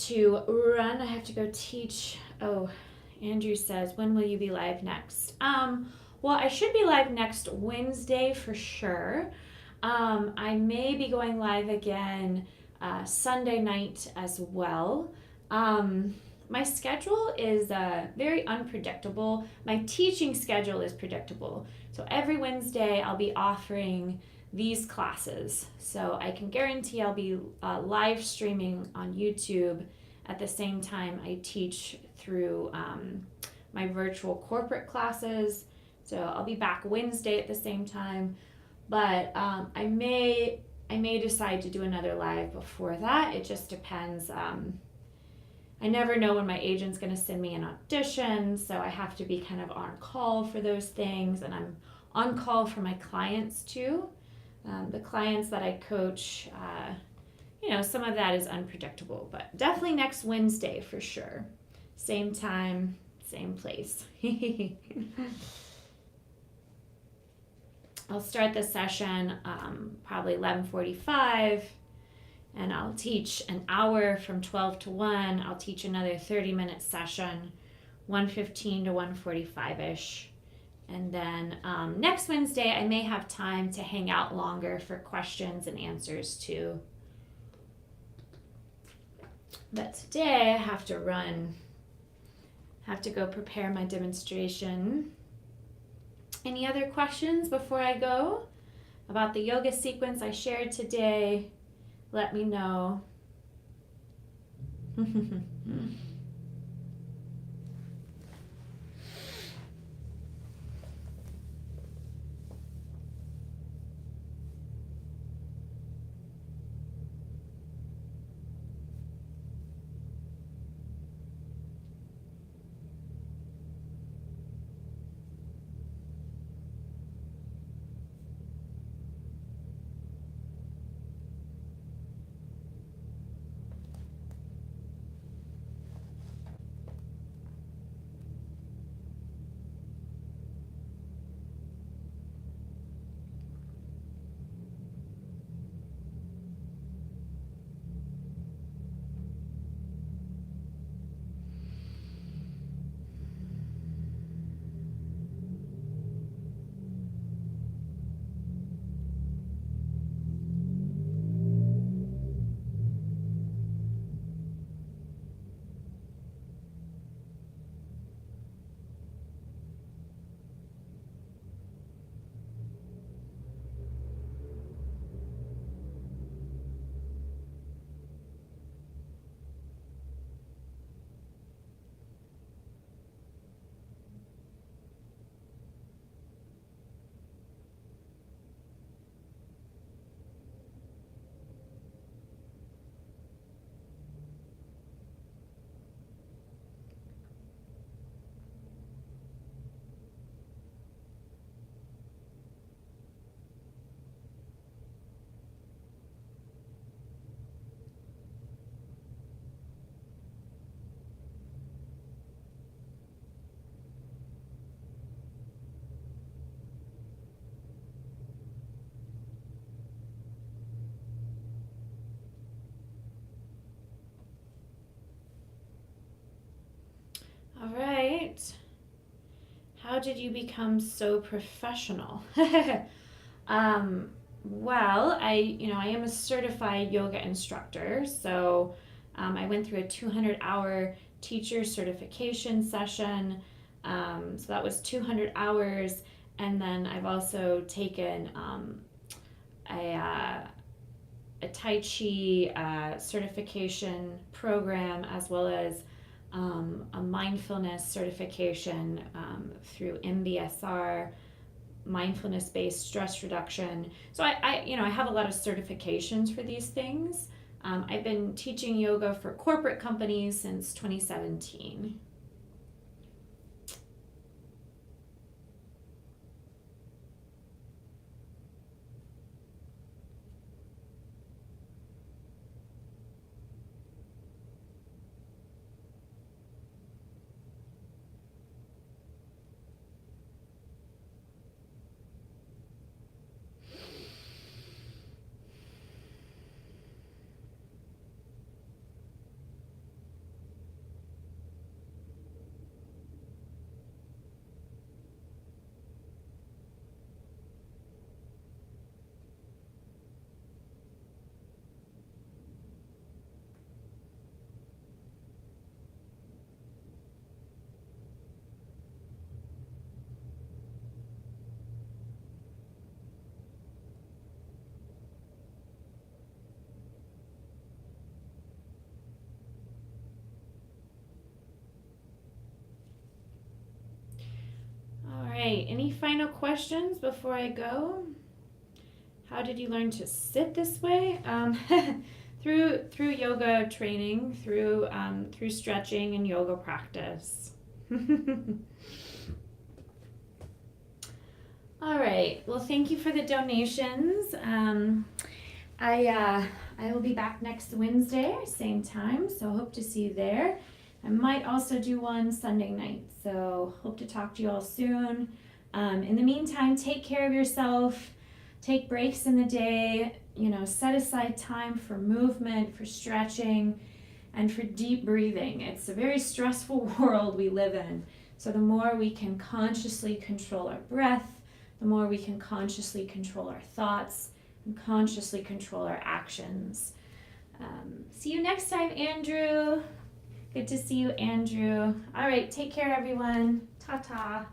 to run. I have to go teach. Oh, Andrew says, when will you be live next? Well, I should be live next Wednesday for sure. I may be going live again Sunday night as well. My schedule is very unpredictable. My teaching schedule is predictable. So every Wednesday I'll be offering these classes. So I can guarantee I'll be live streaming on YouTube at the same time I teach through my virtual corporate classes. So I'll be back Wednesday at the same time. But I may decide to do another live before that. It just depends. I never know when my agent's going to send me an audition, so I have to be kind of on call for those things, and I'm on call for my clients too. The clients that I coach, some of that is unpredictable, but definitely next Wednesday for sure. Same time, same place. I'll start the session probably 11:45. And I'll teach an hour from 12 to 1. I'll teach another 30-minute session, 1:15 to 1:45-ish. And then next Wednesday, I may have time to hang out longer for questions and answers too. But today I have to run. Have to go prepare my demonstration. Any other questions before I go about the yoga sequence I shared today? Let me know. how did you become so professional? Well, I am a certified yoga instructor, so I went through a 200-hour teacher certification session. So that was 200 hours, and then I've also taken a Tai Chi certification program, as well as a mindfulness certification through MBSR, mindfulness-based stress reduction. So I have a lot of certifications for these things. I've been teaching yoga for corporate companies since 2017. All right, any final questions before I go? How did you learn to sit this way? Through yoga training, through stretching and yoga practice. All right. Well, thank you for the donations. I will be back next Wednesday, same time. So hope to see you there. I might also do one Sunday night. So hope to talk to you all soon. In the meantime, take care of yourself. Take breaks in the day, set aside time for movement, for stretching, and for deep breathing. It's a very stressful world we live in. So the more we can consciously control our breath, the more we can consciously control our thoughts and consciously control our actions. See you next time, Andrew. Good to see you, Andrew. All right, take care, everyone. Ta-ta.